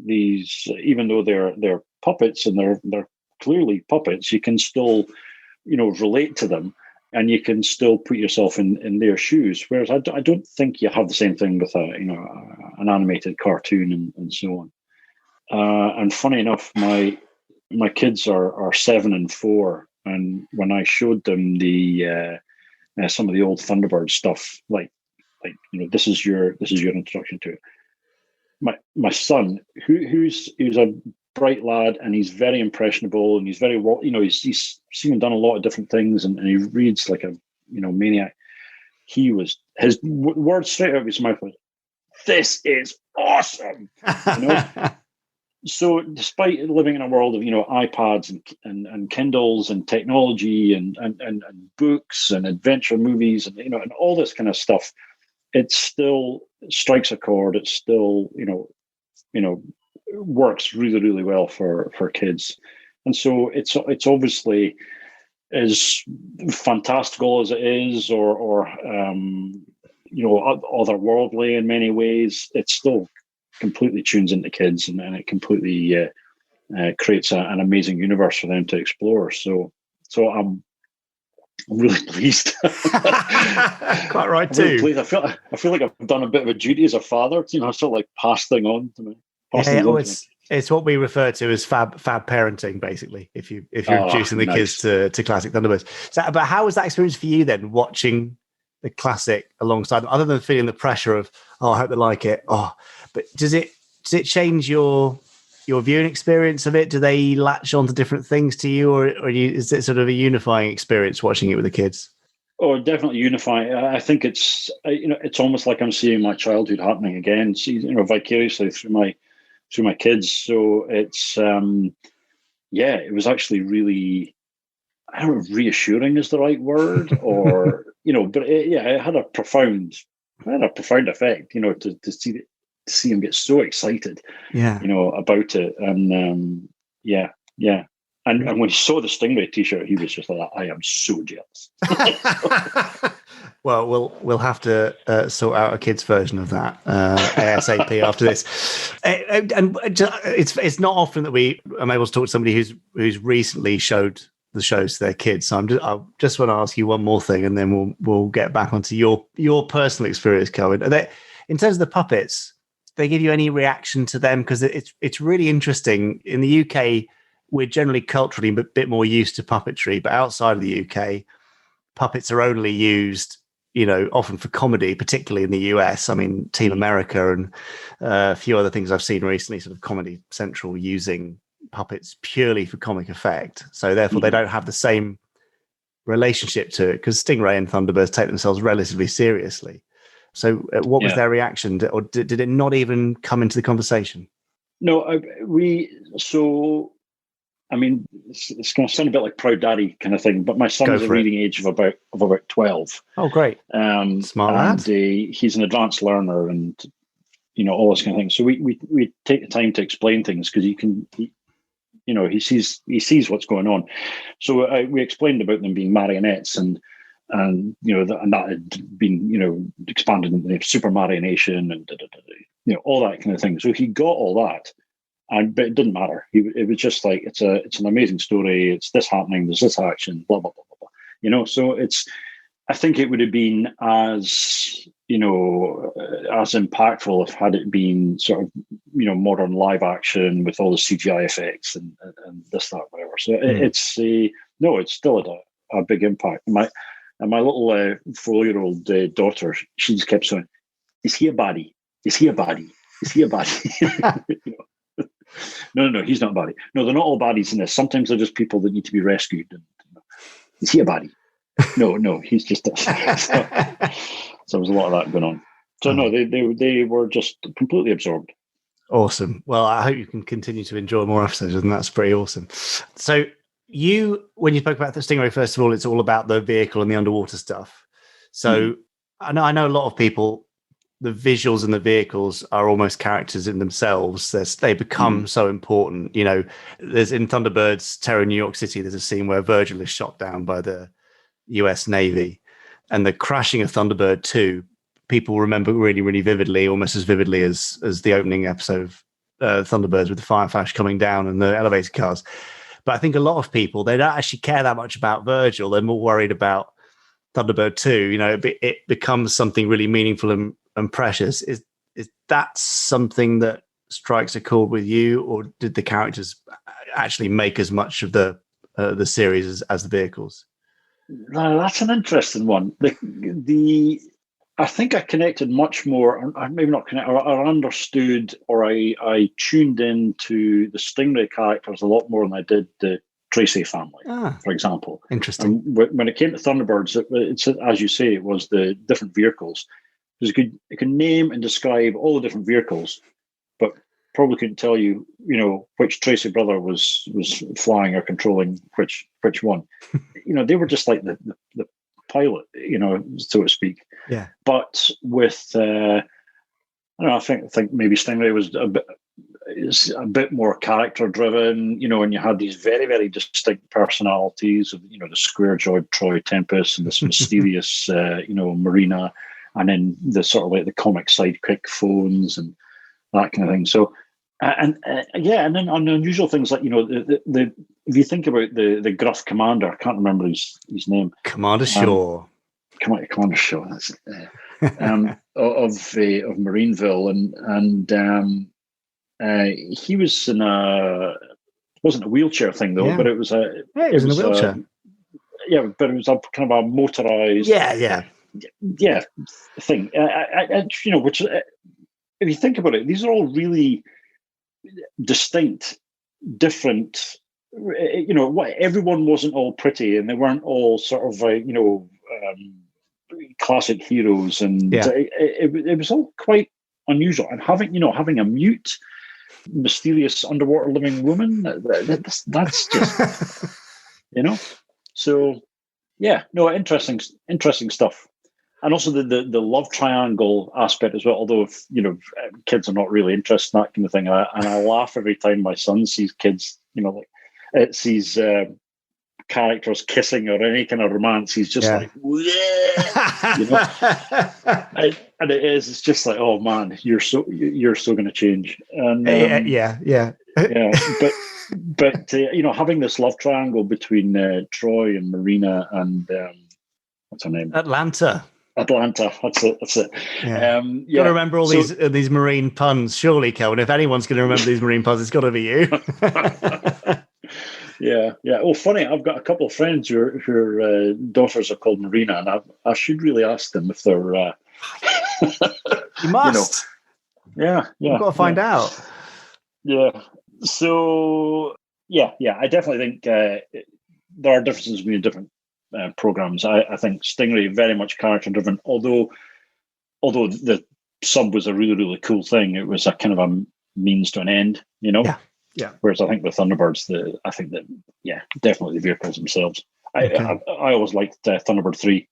even though they're puppets and they're clearly puppets, you can still, relate to them and you can still put yourself in their shoes. Whereas I don't think you have the same thing with an animated cartoon and so on. And funny enough, my kids are 7 and 4, and when I showed them the some of the old Thunderbird stuff, like like, this is your introduction to it. My son, who's a bright lad, and he's very impressionable, and he's very well, he's seen and done a lot of different things, and he reads like a maniac. His words straight out of his mouth was, "This is awesome." So despite living in a world of iPads and Kindles and technology and books and adventure movies and and all this kind of stuff, it still strikes a chord. It still works really, really well for kids. And so it's obviously, as fantastical as it is, or otherworldly in many ways, it still completely tunes into kids, and it completely creates an amazing universe for them to explore. So I'm really pleased. Quite right too. Really I feel like I've done a bit of a duty as a father. I sort of like pass thing on to me. It's what we refer to as fab parenting, basically. If you're introducing the kids to classic Thunderbirds. So, but how was that experience for you then, watching the classic alongside them, other than feeling the pressure of, I hope they like it? But does it change your viewing experience of it? Do they latch on to different things to you, or is it sort of a unifying experience watching it with the kids? Oh, definitely unifying. I think it's it's almost like I'm seeing my childhood happening again, vicariously through my kids. So it's it was actually really, I don't know if reassuring is the right word, or but it had a profound effect, to see him get so excited, about it, and and when he saw the Stingray T-shirt, he was just like, "I am so jealous." Well, we'll have to sort out a kids' version of that ASAP after this. And it's not often that I'm able to talk to somebody who's recently showed the shows to their kids. So I just want to ask you one more thing, and then we'll get back onto your personal experience, Kelvin. In terms of the puppets, they give you any reaction to them? Because it's really interesting. In the UK, we're generally culturally a bit more used to puppetry, but outside of the UK, puppets are only used, often for comedy, particularly in the US. I mean, Team America and a few other things I've seen recently, sort of Comedy Central, using puppets purely for comic effect. So therefore, they don't have the same relationship to it, because Stingray and Thunderbirds take themselves relatively seriously. So what was their reaction? Or did it not even come into the conversation? No, I mean, it's going to sound a bit like Proud Daddy kind of thing, but my son is a reading age of about 12. Oh, great! Smart lad. He's an advanced learner, and all this kind of thing. So we take the time to explain things, because he sees what's going on. So we explained about them being marionettes, and that had been expanded into super marionation and all that kind of thing. So he got all that. But it didn't matter. It was just like, it's an amazing story. It's this happening. There's this action. Blah blah blah blah blah. So I think it would have been as as impactful if had it been sort of modern live action with all the CGI effects and this, that, whatever. So it's still a big impact. My little 4-year-old daughter, she just kept saying, "Is he a baddie? Is he a baddie? Is he a baddie?" No, he's not a baddie. No, they're not all baddies in this. Sometimes they're just people that need to be rescued. And, is he a baddie? No, he's just a... So there was a lot of that going on. So no, they were just completely absorbed. Awesome. Well, I hope you can continue to enjoy more episodes, and that's pretty awesome. So when you spoke about the Stingray, first of all, it's all about the vehicle and the underwater stuff. So I know a lot of people, the visuals and the vehicles are almost characters in themselves. They become so important. There's in Thunderbirds, Terror in New York City, there's a scene where Virgil is shot down by the US Navy, and the crashing of Thunderbird 2, people remember really, really vividly, almost as vividly as the opening episode of Thunderbirds with the fire flash coming down and the elevator cars. But I think a lot of people, they don't actually care that much about Virgil. They're more worried about Thunderbird 2. It becomes something really meaningful and precious. Is that something that strikes a chord with you, or did the characters actually make as much of the series as the vehicles? That's an interesting one. I think I connected much more, or maybe not connect, or I understood, or I tuned into the Stingray characters a lot more than I did the Tracy family, for example. Interesting. And when it came to Thunderbirds, it's as you say, it was the different vehicles. Because it could name and describe all the different vehicles, but probably couldn't tell you, which Tracy brother was flying or controlling which one. They were just like the pilot, so to speak. Yeah. But with I don't know, I think maybe Stingray was a bit more character driven, and you had these very, very distinct personalities of, the square-jawed Troy Tempest and this mysterious, Marina, and then the sort of like the comic sidekick Phones and that kind of thing. So, and then on unusual things like, the if you think about the gruff commander, I can't remember his name. Commander Shaw. Commander Shaw. That's it. Of Marineville, and he was in wasn't a wheelchair thing though, but it was a. Yeah, he was in a wheelchair. But it was a kind of a motorized. Yeah, thing. Which if you think about it, these are all really distinct, different. Everyone wasn't all pretty, and they weren't all sort of like classic heroes, and it was all quite unusual. And having a mute, mysterious underwater living woman, that's just So interesting stuff. And also the love triangle aspect as well. Although if kids are not really interested in that kind of thing, and I laugh every time my son sees kids, it sees characters kissing or any kind of romance. He's just like, and it's just like, oh man, you're so going to change. And but having this love triangle between Troy and Marina and what's her name? Atlanta. That's it. Yeah. Got to remember all these marine puns, surely, Kelvin. If anyone's going to remember these marine puns, it's got to be you. Yeah. Well, funny, I've got a couple of friends whose daughters are called Marina, and I should really ask them if they're. You must. Yeah. You've got to find out. Yeah. So I definitely think there are differences between different programs. I think Stingray very much character driven, although the sub was a really, really cool thing. It was a kind of a means to an end, Yeah. Whereas I think with Thunderbirds, definitely the vehicles themselves. I always liked Thunderbird 3.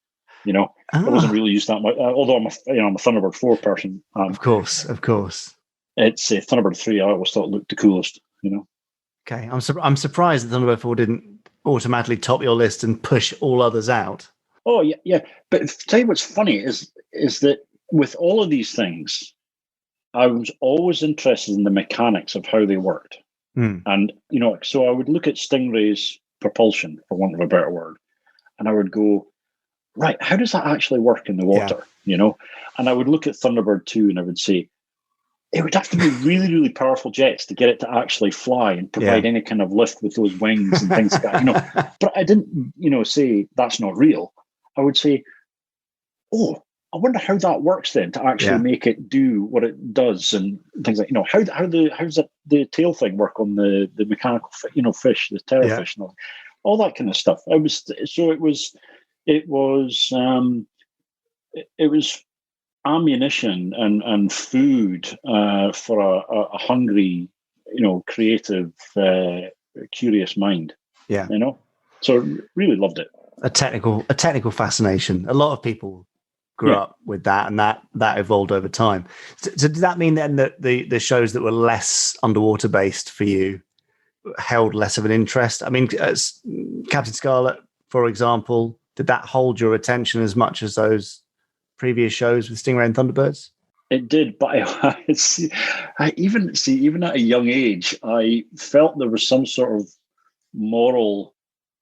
I wasn't really used that much. Although I'm a Thunderbird 4 person. Of course. It's Thunderbird 3. I always thought looked the coolest. Okay, I'm surprised that Thunderbird 4 didn't automatically top your list and push all others out. Oh yeah. But tell you what's funny is that with all of these things, I was always interested in the mechanics of how they worked. And so I would look at Stingray's propulsion, for want of a better word, and I would go, right, how does that actually work in the water? And I would look at Thunderbird 2 and I would say, it would have to be really, really powerful jets to get it to actually fly and provide any kind of lift with those wings and things like that. But I didn't, say that's not real. I would say, oh, I wonder how that works then to actually make it do what it does and things like, how does the tail thing work on the mechanical, fish, the terrorfish, and all that kind of stuff. It was ammunition and food for a hungry, creative, curious mind. Yeah, so really loved it. A technical fascination. A lot of people grew up with that, and that evolved over time. So did that mean then that the shows that were less underwater based for you held less of an interest? I mean, Captain Scarlet, for example, did that hold your attention as much as those previous shows with Stingray and Thunderbirds? It did, but even at a young age, I felt there was some sort of moral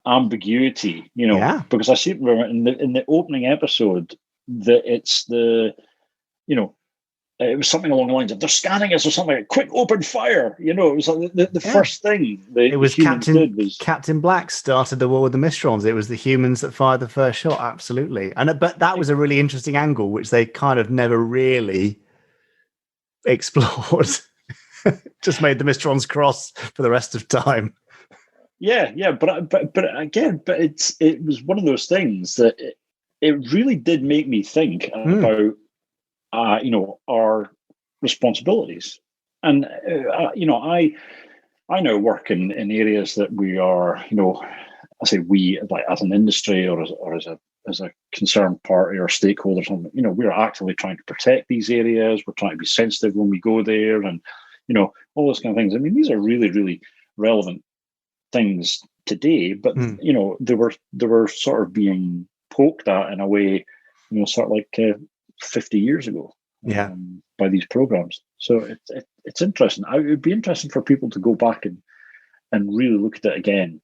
ambiguity, because I seem to remember in the opening episode that it's the it was something along the lines of they're scanning us or something. Like, quick, open fire! You know, it was like the first thing the humans did was Captain Black started the war with the Missives. It was the humans that fired the first shot. Absolutely, but that was a really interesting angle, which they kind of never really explored. Just made the Missives cross for the rest of time. Yeah, but again, it was one of those things that it really did make me think about our responsibilities, and I now work in areas that we are, I say we, like as an industry or as a concerned party or stakeholder, something, we're actively trying to protect these areas. We're trying to be sensitive when we go there, and all those kind of things. I mean, these are really, really relevant things today, but they were sort of being poked at in a way, sort of like 50 years ago, by these programs. So it's interesting. It would be interesting for people to go back and really look at it again.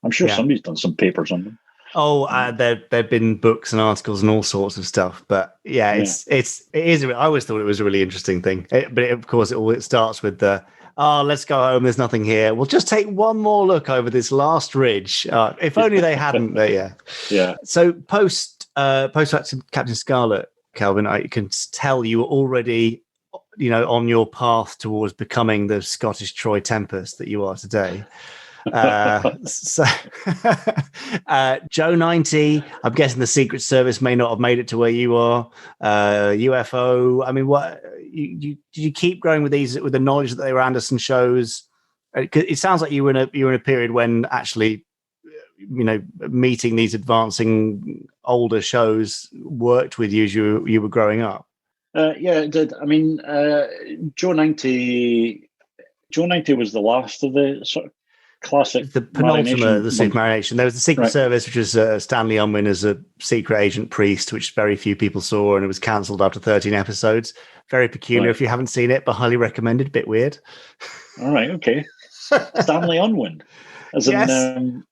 I'm sure somebody's done some papers on them. Oh, there've been books and articles and all sorts of stuff. But it is. I always thought it was a really interesting thing. Of course, it starts with the, let's go home. There's nothing here. We'll just take one more look over this last ridge. If only they hadn't. But yeah. So post Captain Scarlet, Kelvin, I can tell you were already, on your path towards becoming the Scottish Troy Tempest that you are today. Joe 90, I'm guessing the Secret Service may not have made it to where you are. UFO, I mean, what did you keep growing with these, with the knowledge that they were Anderson shows? It sounds like you were in a period when actually, meeting these advancing older shows worked with you as you were growing up. Yeah, it did. I mean, Joe 90 was the last of the sort of classic, the penultimate of the Supermarination. There was the Secret Service, which was Stanley Unwin as a secret agent priest, which very few people saw, and it was cancelled after 13 episodes. Very peculiar. If you haven't seen it, but highly recommended. Bit weird. All right, okay. Stanley Unwin, as the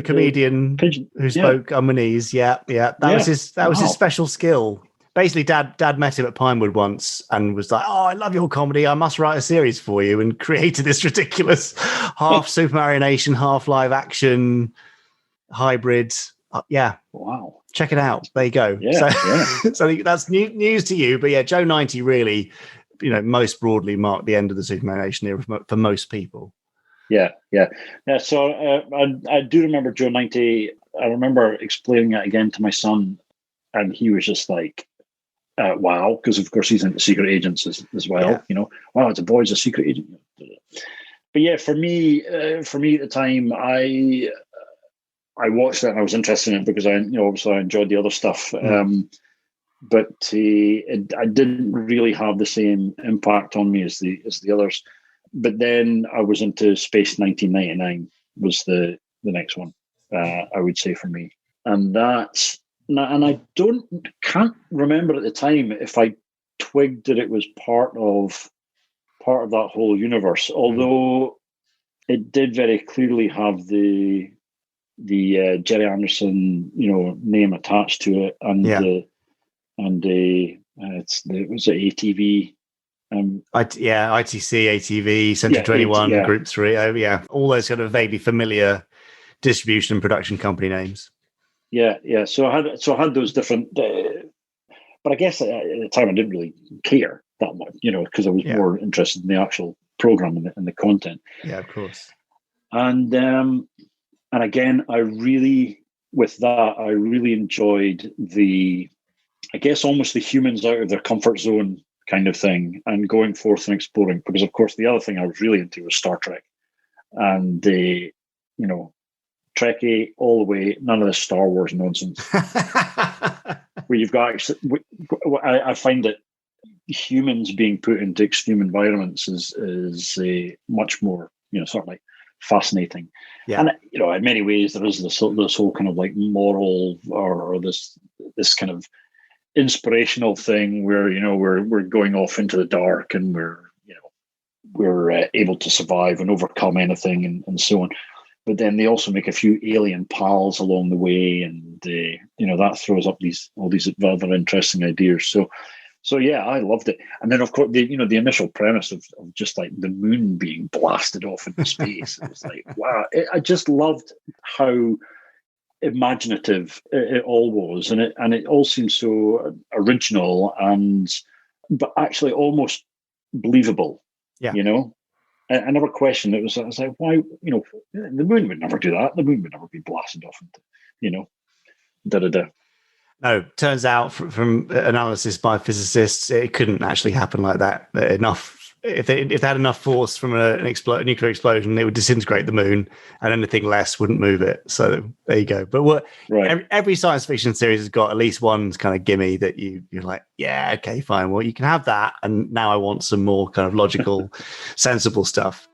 comedian who spoke Unwinese. That was his special skill. Basically, Dad met him at Pinewood once and was like, "Oh, I love your comedy. I must write a series for you," and created this ridiculous half Supermarination, half live action hybrid. Wow. Check it out. There you go. So that's news to you. But Joe 90 really, most broadly marked the end of the Supermarination era for most people. Yeah. So I do remember Joe 90. I remember explaining it again to my son, and he was just like, wow, because of course he's into secret agents as well. Wow, it's a boy's a secret agent. But for me at the time, I watched it and I was interested in it because obviously I enjoyed the other stuff. But I didn't really have the same impact on me as the others. But then I was into Space 1999 was the next one, I would say, for me, and that's. And I can't remember at the time if I twigged that it was part of that whole universe. Although it did very clearly have the Gerry Anderson name attached to it, and it was ATV. ITC, ATV, Central 21, Group 3. All those kind of vaguely familiar distribution and production company names. Yeah. So I had those different, but I guess at the time I didn't really care that much, because I was more interested in the actual program and the content. Yeah, of course. And again, I really enjoyed almost the humans out of their comfort zone kind of thing and going forth and exploring. Because of course, the other thing I was really into was Star Trek, and Trekkie all the way, none of this Star Wars nonsense. Where you've got, I find that humans being put into extreme environments is much more, sort of like fascinating. Yeah. And in many ways there is this whole kind of like moral or this kind of inspirational thing where we're going off into the dark and we're able to survive and overcome anything and so on. But then they also make a few alien pals along the way, and that throws up all these other interesting ideas. So So yeah, I loved it. And then of course the initial premise of just like the moon being blasted off into space. It was like, wow. I just loved how imaginative it all was, and it all seems so original but actually almost believable. Yeah. I never questioned it. I was like, why? The moon would never do that. The moon would never be blasted off into, da-da-da. No, turns out from analysis by physicists, it couldn't actually happen like that. Enough if they had enough force from a nuclear explosion, it would disintegrate the moon, and anything less wouldn't move it. So there you go. But every science fiction series has got at least one kind of gimme that you're like, yeah, okay, fine. Well, you can have that, and now I want some more kind of logical, sensible stuff.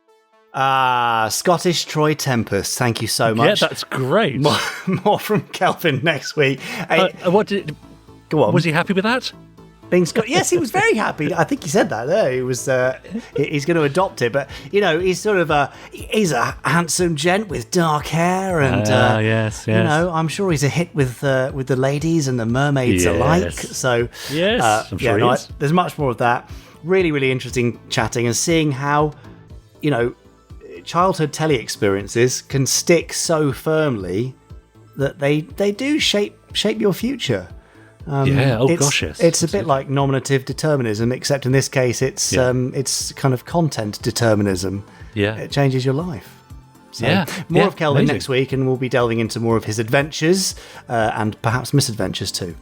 Scottish Troy Tempest. Thank you so much. Yeah, that's great. More from Kelvin next week. Go on. Was he happy with that? Yes, he was very happy. I think he said that. He was. He's going to adopt it, but he's sort of he's a handsome gent with dark hair, and yes. I'm sure he's a hit with the ladies and the mermaids alike. So yes, I'm sure he is. There's much more of that. Really, really interesting chatting and seeing how childhood telly experiences can stick so firmly that they do shape your future. Yes. It's a bit like nominative determinism, except in this case it's kind of content determinism. Yeah, it changes your life. So more of Kelvin next week, and we'll be delving into more of his adventures and perhaps misadventures too.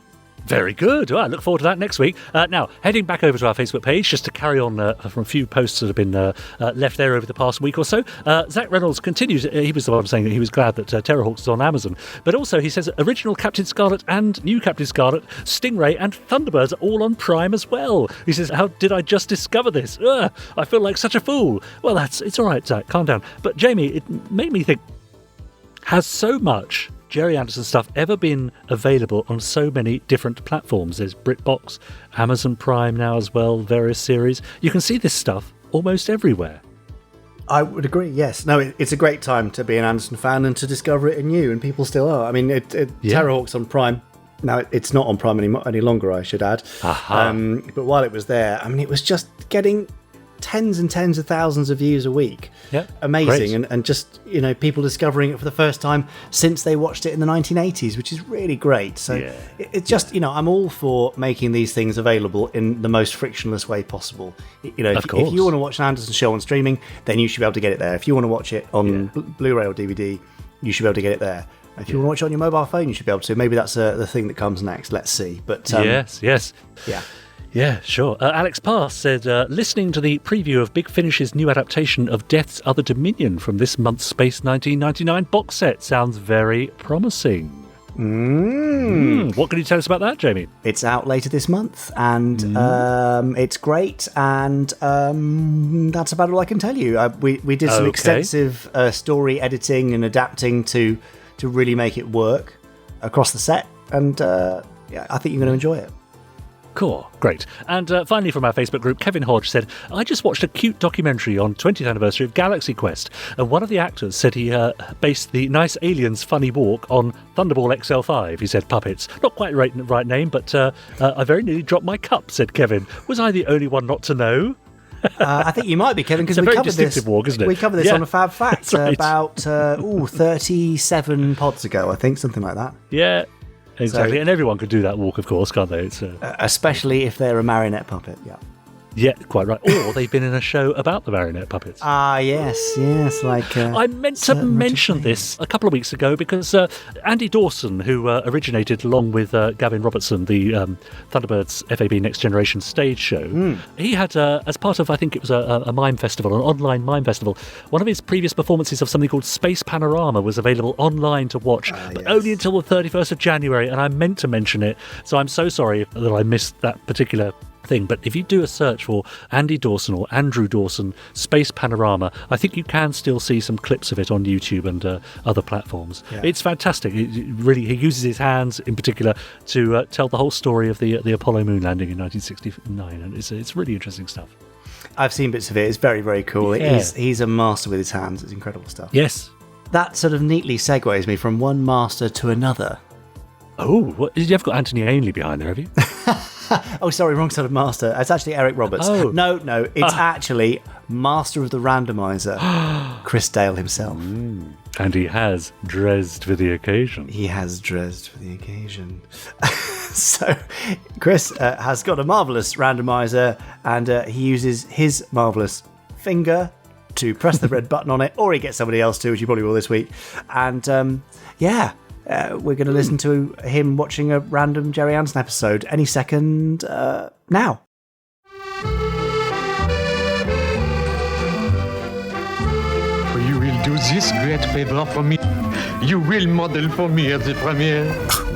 Very good. Well, I look forward to that next week. Now, heading back over to our Facebook page, just to carry on from a few posts that have been left there over the past week or so. Zach Reynolds continues. He was the one saying that he was glad that Terrorhawks is on Amazon. But also, he says, original Captain Scarlet and new Captain Scarlet, Stingray and Thunderbirds are all on Prime as well. He says, how did I just discover this? I feel like such a fool. Well, it's all right, Zach. Calm down. But, Jamie, it made me think, has so much Gerry Anderson stuff ever been available on so many different platforms? There's BritBox, Amazon Prime now as well, various series. You can see this stuff almost everywhere. I would agree, yes. No, it's a great time to be an Anderson fan and to discover it anew, and people still are. I mean, Terrorhawks on Prime. Now, it's not on Prime any longer, I should add. But while it was there, I mean, it was just getting tens and tens of thousands of views a week. Yeah, amazing. And just people discovering it for the first time since they watched it in the 1980s, which is really great. So it's just I'm all for making these things available in the most frictionless way possible. If you want to watch an Anderson show on streaming, then you should be able to get it there. If you want to watch it on Blu-ray or DVD, you should be able to get it there. If you want to watch it on your mobile phone, you should be able to. Maybe that's the thing that comes next. Let's see. But yes yeah. Yeah, sure. Alex Pass said, listening to the preview of Big Finish's new adaptation of Death's Other Dominion from this month's Space 1999 box set sounds very promising. What can you tell us about that, Jamie? It's out later this month, and it's great, and that's about all I can tell you. We did some extensive story editing and adapting to really make it work across the set, and I think you're going to enjoy it. Cool, great. And finally from our Facebook group, Kevin Hodge said, I just watched a cute documentary on 20th anniversary of Galaxy Quest, and one of the actors said he based the Nice Aliens Funny Walk on Thunderball XL5. He said puppets. Not quite right name, but I very nearly dropped my cup, said Kevin. Was I the only one not to know? I think you might be, Kevin, because we covered this. Walk, isn't it? We covered this on a Fab Facts about 37 pods ago, I think, something like that. Yeah. Exactly, and everyone could do that walk, of course, can't they? It's, especially if they're a marionette puppet, Yeah, quite right. Or they've been in a show about the marionette puppets. Yes, like... I meant to mention this a couple of weeks ago because Andy Dawson, who originated along with Gavin Robertson, the Thunderbirds FAB Next Generation stage show, he had, as part of, I think it was a mime festival, an online mime festival, one of his previous performances of something called Space Panorama was available online to watch, but only until the 31st of January, and I meant to mention it, so I'm so sorry that I missed that particular thing. But if you do a search for Andy Dawson or Andrew Dawson Space Panorama, I think you can still see some clips of it on YouTube and other platforms. It's fantastic. He uses his hands in particular to tell the whole story of the Apollo moon landing in 1969, and it's really interesting stuff. I've seen bits of it. It's very, very cool. He's a master with his hands. It's incredible stuff. Yes, that sort of neatly segues me from one master to another. Oh, you've got Anthony Ainley behind there, have you? Oh, sorry, wrong side of Master. It's actually Eric Roberts. Oh. No, it's actually Master of the Randomiser, Chris Dale himself. And he has dressed for the occasion. He has dressed for the occasion. So, Chris has got a marvellous randomiser, and he uses his marvellous finger to press the red button on it, or he gets somebody else to, which you probably will this week. And we're going to listen to him watching a random Gerry Anderson episode any second now. You will do this great favor for me. You will model for me at the premiere.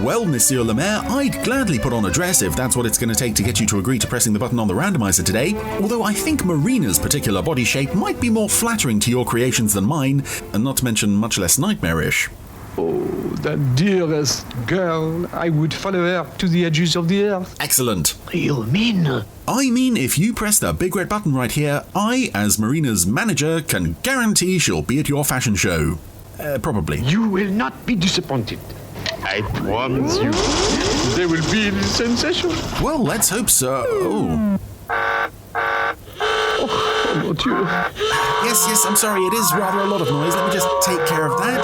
Well, Monsieur Lemaire, I'd gladly put on a dress if that's what it's going to take to get you to agree to pressing the button on the randomizer today, although I think Marina's particular body shape might be more flattering to your creations than mine, and not to mention much less nightmarish. Oh, that dearest girl. I would follow her to the edges of the earth. Excellent. You mean? I mean, if you press the big red button right here, I, as Marina's manager, can guarantee she'll be at your fashion show. Probably. You will not be disappointed. I promise you. There will be a sensation. Well, let's hope so. Oh, mon Dieu. Yes, I'm sorry, it is rather a lot of noise. Let me just take care of that.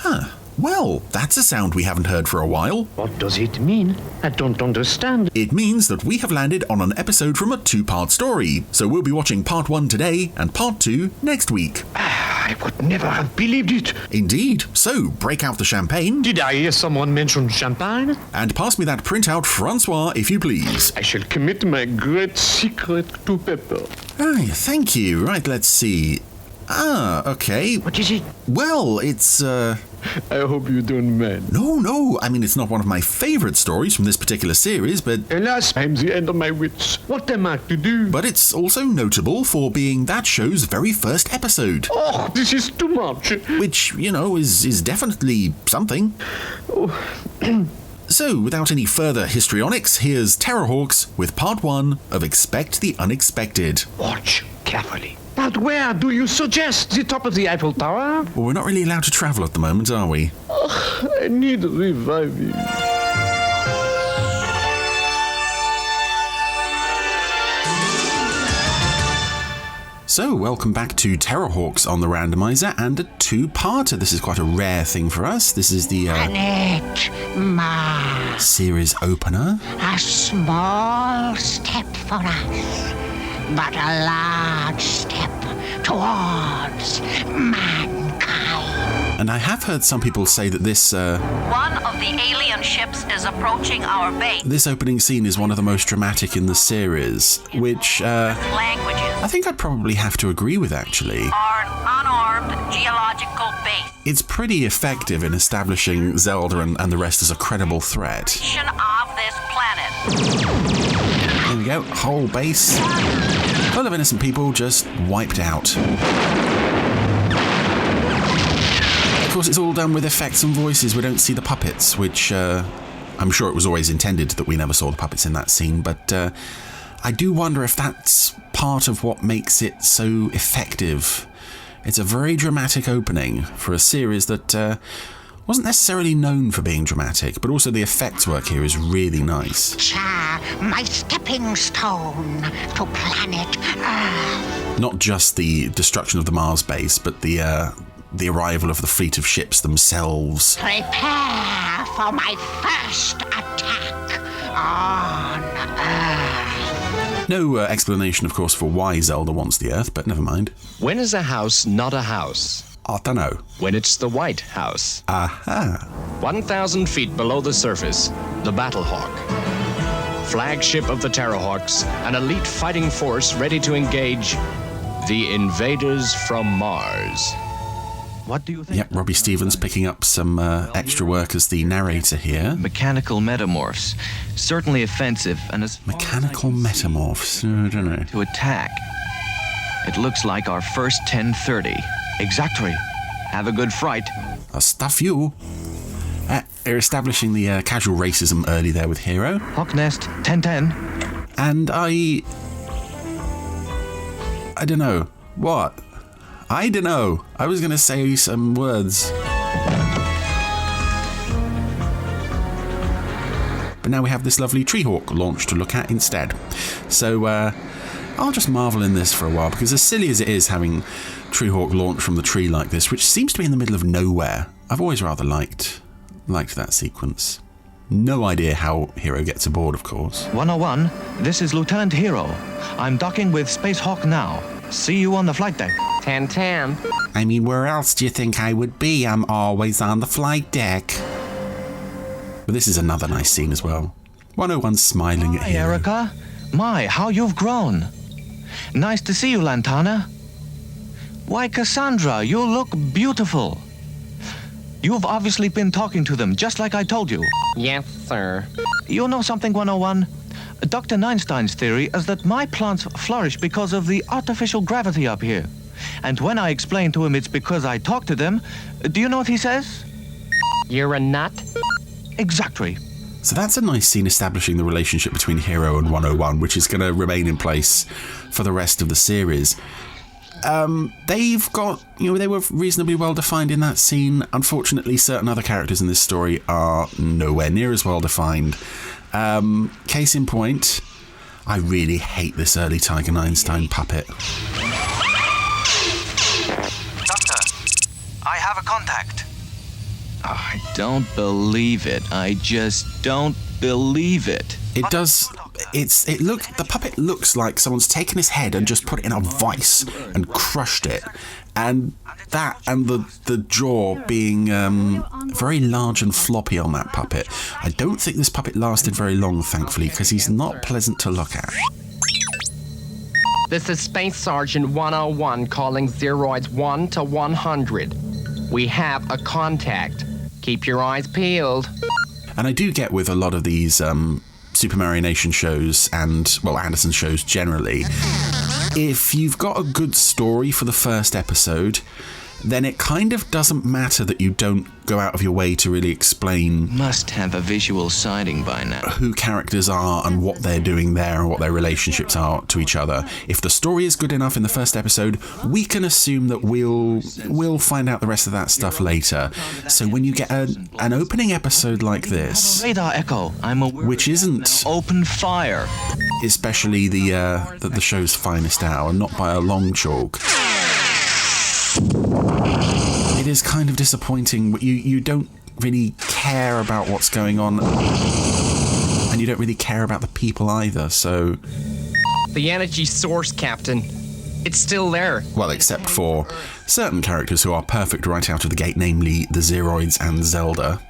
Huh. Well, that's a sound we haven't heard for a while. What does it mean? I don't understand. It means that we have landed on an episode from a 2-part story. So we'll be watching part 1 today and part 2 next week. I would never have believed it. Indeed. So break out the champagne. Did I hear someone mention champagne? And pass me that printout, Francois, if you please. I shall commit my great secret to Pepper. Oh, thank you. Right, let's see. Okay. What is it? Well, it's, I hope you don't mind. No. I mean, it's not one of my favourite stories from this particular series, but... Alas, I'm the end of my wits. What am I to do? But it's also notable for being that show's very first episode. Oh, this is too much. Which, is definitely something. Oh. So, without any further histrionics, here's Terrorhawks with part 1 of Expect the Unexpected. Watch carefully. But where do you suggest? The top of the Eiffel Tower? Well, we're not really allowed to travel at the moment, are we? Oh, I need reviving. So, welcome back to Terrorhawks on the Randomiser, and a 2-parter. This is quite a rare thing for us. This is the series opener. A small step for us, but a large step towards mankind. And I have heard some people say that this one of the alien ships is approaching our base. This opening scene is one of the most dramatic in the series, which languages. I think I'd probably have to agree with, actually. Are an unarmed geological base. It's pretty effective in establishing Zelda and the rest as a credible threat. Of this planet. There we go, whole base full of innocent people just wiped out. Of course, it's all done with effects and voices. We don't see the puppets, which I'm sure it was always intended that we never saw the puppets in that scene, but I do wonder if that's part of what makes it so effective. It's a very dramatic opening for a series that wasn't necessarily known for being dramatic, but also the effects work here is really nice. My stepping stone to planet Earth. Not just the destruction of the Mars base, but the arrival of the fleet of ships themselves. Prepare for my first attack on Earth. No explanation, of course, for why Zelda wants the Earth, but never mind. When is a house not a house? I don't know. When it's the White House. Aha. 1,000 feet below the surface, the Battlehawk. Flagship of the Terrorhawks, an elite fighting force ready to engage the invaders from Mars. What do you think? Yep, Robbie Stevens picking up some extra work as the narrator here. Mechanical metamorphs. Certainly offensive and as Mechanical metamorphs. I don't know. To attack. It looks like our first 1030. Exactly. Have a good fright. I'll stuff you. They're establishing the casual racism early there with Hero. Hawk Nest, 1010. And I don't know. What? I don't know. I was going to say some words. but now we have this lovely Treehawk launch to look at instead. So I'll just marvel in this for a while, because as silly as it is having Treehawk launch from the tree like this, which seems to be in the middle of nowhere, I've always rather liked that sequence. No idea how Hero gets aboard, of course. 101, this is Lieutenant Hero. I'm docking with Space Hawk now. See you on the flight deck. 10-10. I mean, where else do you think I would be? I'm always on the flight deck. But this is another nice scene as well. 101's smiling at Hi, Hero. Erica. My, how you've grown. Nice to see you, Lantana. Why, Cassandra, you look beautiful. You've obviously been talking to them, just like I told you. Yes, sir. You know something, 101? Dr. Einstein's theory is that my plants flourish because of the artificial gravity up here. And when I explain to him it's because I talk to them, do you know what he says? You're a nut? Exactly. So that's a nice scene establishing the relationship between Hero and 101, which is going to remain in place for the rest of the series. They've got, they were reasonably well defined in that scene. Unfortunately, certain other characters in this story are nowhere near as well defined. Case in point, I really hate this early Tiger Einstein puppet. Doctor, I have a contact. I don't believe it. I just don't believe it. It does. The puppet looks like someone's taken his head and just put it in a vice and crushed it, and that and the jaw being very large and floppy on that puppet. I don't think this puppet lasted very long, thankfully, because he's not pleasant to look at. This is Space Sergeant 101 calling Zeroids 1 to 100. We have a contact. Keep your eyes peeled. And I do get with a lot of these Super Mario Nation shows and, well, Anderson shows generally, if you've got a good story for the first episode, then it kind of doesn't matter that you don't go out of your way to really explain... Must have a visual sighting by now. ...who characters are and what they're doing there and what their relationships are to each other. If the story is good enough in the first episode, we can assume that we'll find out the rest of that stuff later. So when you get an opening episode like this... Radar echo. Which isn't... Open fire. Especially the show's finest hour, not by a long chalk. It is kind of disappointing. You don't really care about what's going on, and you don't really care about the people either, so... The energy source, Captain. It's still there. Well, except for certain characters who are perfect right out of the gate, namely the Zeroids and Zelda.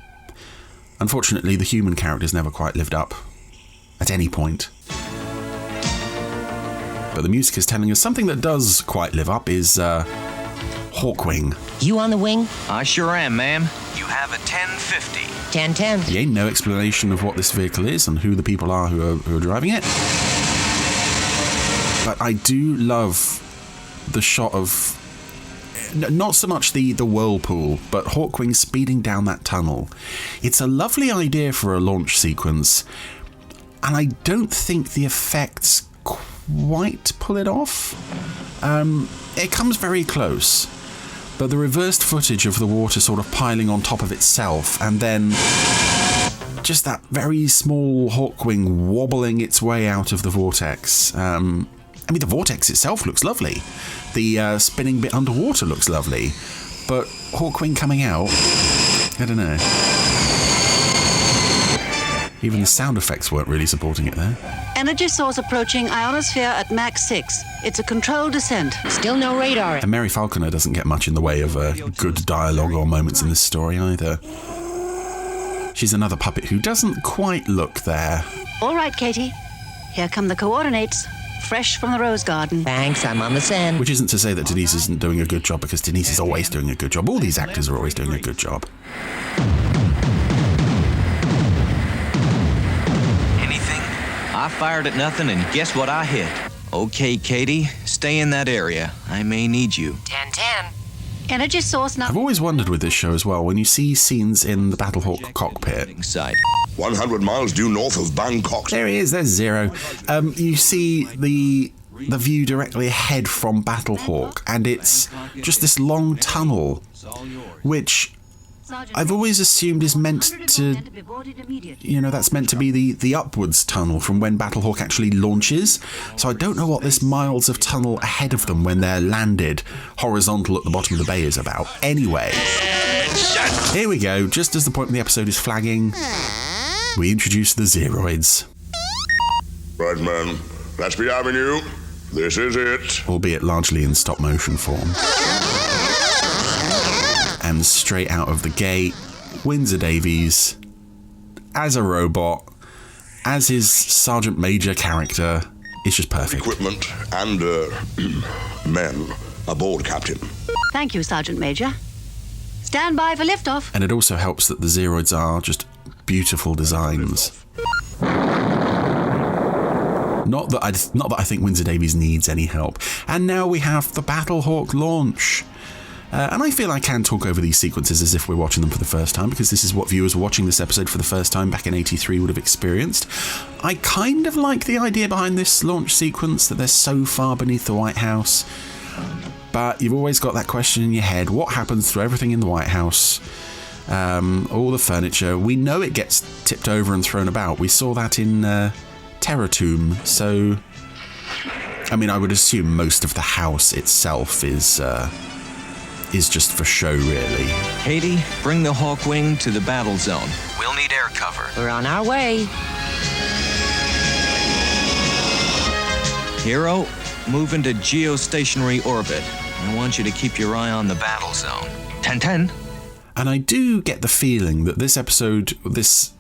Unfortunately, the human characters never quite lived up at any point. But the music is telling us something that does quite live up is... Hawkwing. You on the wing? I sure am, ma'am. You have a 1050. 10-10. There ain't no explanation of what this vehicle is and who the people are who are driving it. But I do love the shot of... Not so much the whirlpool, but Hawkwing speeding down that tunnel. It's a lovely idea for a launch sequence, and I don't think the effects quite pull it off. It comes very close. But the reversed footage of the water sort of piling on top of itself, and then just that very small Hawkwing wobbling its way out of the vortex. I mean, the vortex itself looks lovely. The spinning bit underwater looks lovely. But Hawkwing coming out, I don't know. Even the sound effects weren't really supporting it there. Energy source approaching ionosphere at Mach 6. It's a controlled descent. Still no radar. And Mary Falconer doesn't get much in the way of good dialogue or moments in this story either. She's another puppet who doesn't quite look there. All right, Katie. Here come the coordinates. Fresh from the rose garden. Thanks, I'm on the sand. Which isn't to say that Denise isn't doing a good job, because Denise is always doing a good job. All these actors are always doing a good job. I fired at nothing, and guess what I hit? Okay, Katie, stay in that area. I may need you. 10-10. Energy source now. I've always wondered with this show as well, when you see scenes in the Battlehawk cockpit. 100 miles due north of Bangkok. There he is, there's Zero. You see the view directly ahead from Battlehawk, and it's just this long tunnel, which I've always assumed is meant to, that's meant to be the upwards tunnel from when Battlehawk actually launches. So I don't know what this miles of tunnel ahead of them when they're landed horizontal at the bottom of the bay is about. Anyway, here we go. Just as the point of the episode is flagging, we introduce the Zeroids. Right, man. Let's be having you. This is it. Albeit largely in stop motion form. And straight out of the gate, Windsor Davies, as a robot, as his Sergeant Major character, is just perfect. Equipment and men aboard, Captain. Thank you, Sergeant Major. Stand by for liftoff. And it also helps that the Zeroids are just beautiful designs. Not that I think Windsor Davies needs any help. And now we have the Battlehawk launch. And I feel I can talk over these sequences as if we're watching them for the first time, because this is what viewers watching this episode for the first time back in '83 would have experienced. I kind of like the idea behind this launch sequence, that they're so far beneath the White House. But you've always got that question in your head, what happens through everything in the White House? All the furniture. We know it gets tipped over and thrown about. We saw that in Terror Tomb. So, I mean, I would assume most of the house itself is just for show, really. Haiti, bring the Hawkwing to the battle zone. We'll need air cover. We're on our way. Hero, move into geostationary orbit. I want you to keep your eye on the battle zone. 10-10. And I do get the feeling that this episode, this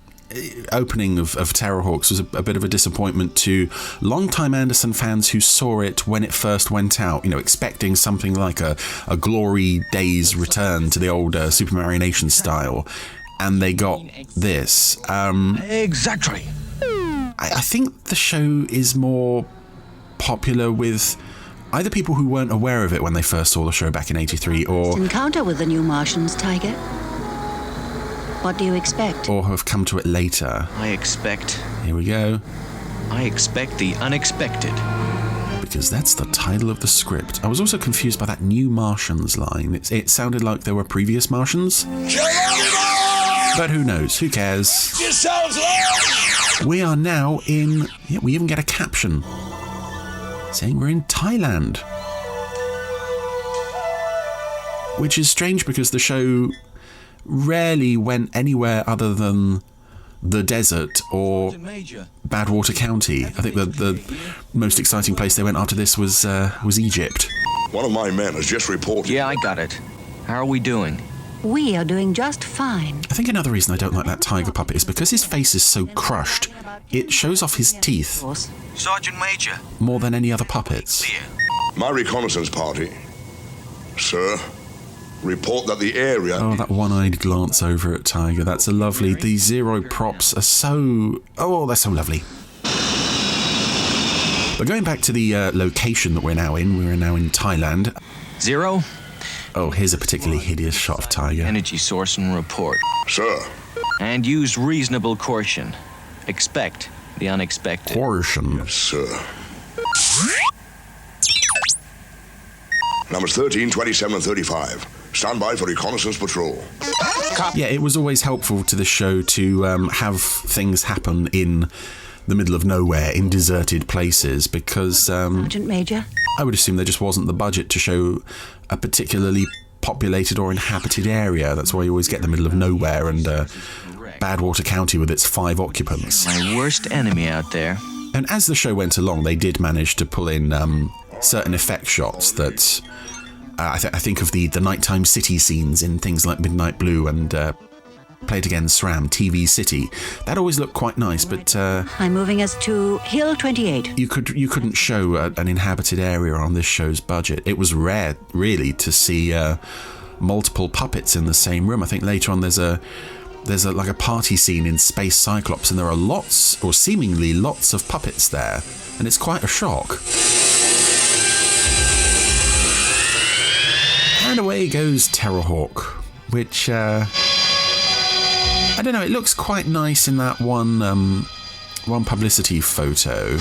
opening of Terrorhawks was a bit of a disappointment to long-time Anderson fans who saw it when it first went out, expecting something like a Glory Days return to the old Super Mario Nation style, and they got this. Exactly. I think the show is more popular with either people who weren't aware of it when they first saw the show back in '83, or encounter with the new Martians, Tiger. What do you expect? Or have come to it later. I expect the unexpected. Because that's the title of the script. I was also confused by that new Martians line. It sounded like there were previous Martians. But who knows? Who cares? We are now in... Yeah, we even get a caption saying we're in Thailand. Which is strange because the show rarely went anywhere other than the desert or Badwater County. I think the most exciting place they went after this was Egypt. One of my men has just reported. Yeah, I got it. How are we doing? We are doing just fine. I think another reason I don't like that tiger puppet is because his face is so crushed. It shows off his teeth. Sergeant Major. More than any other puppets. My reconnaissance party, sir, report that the area... Oh, that one-eyed glance over at Tiger. That's a lovely... These Zero props are so... Oh, they're so lovely. But going back to the location that we're now in Thailand. Zero? Oh, here's a particularly hideous shot of Tiger. Energy source and report. Sir. And use reasonable caution. Expect the unexpected. Caution. Yes, sir. Numbers 13, 27, and 35. Stand by for reconnaissance patrol. Yeah, it was always helpful to the show to have things happen in the middle of nowhere, in deserted places, because... Sergeant Major? I would assume there just wasn't the budget to show a particularly populated or inhabited area. That's why you always get the middle of nowhere and Badwater County with its 5 occupants. My worst enemy out there. And as the show went along, they did manage to pull in certain effect shots that... I think of the nighttime city scenes in things like Midnight Blue and Play It Again, SRAM, TV City. That always looked quite nice, but... I'm moving us to Hill 28. You couldn't show an inhabited area on this show's budget. It was rare, really, to see multiple puppets in the same room. I think later on there's a party scene in Space Cyclops, and there are lots, or seemingly lots, of puppets there, and it's quite a shock. And away goes Terrorhawk, which, I don't know, it looks quite nice in that one publicity photo.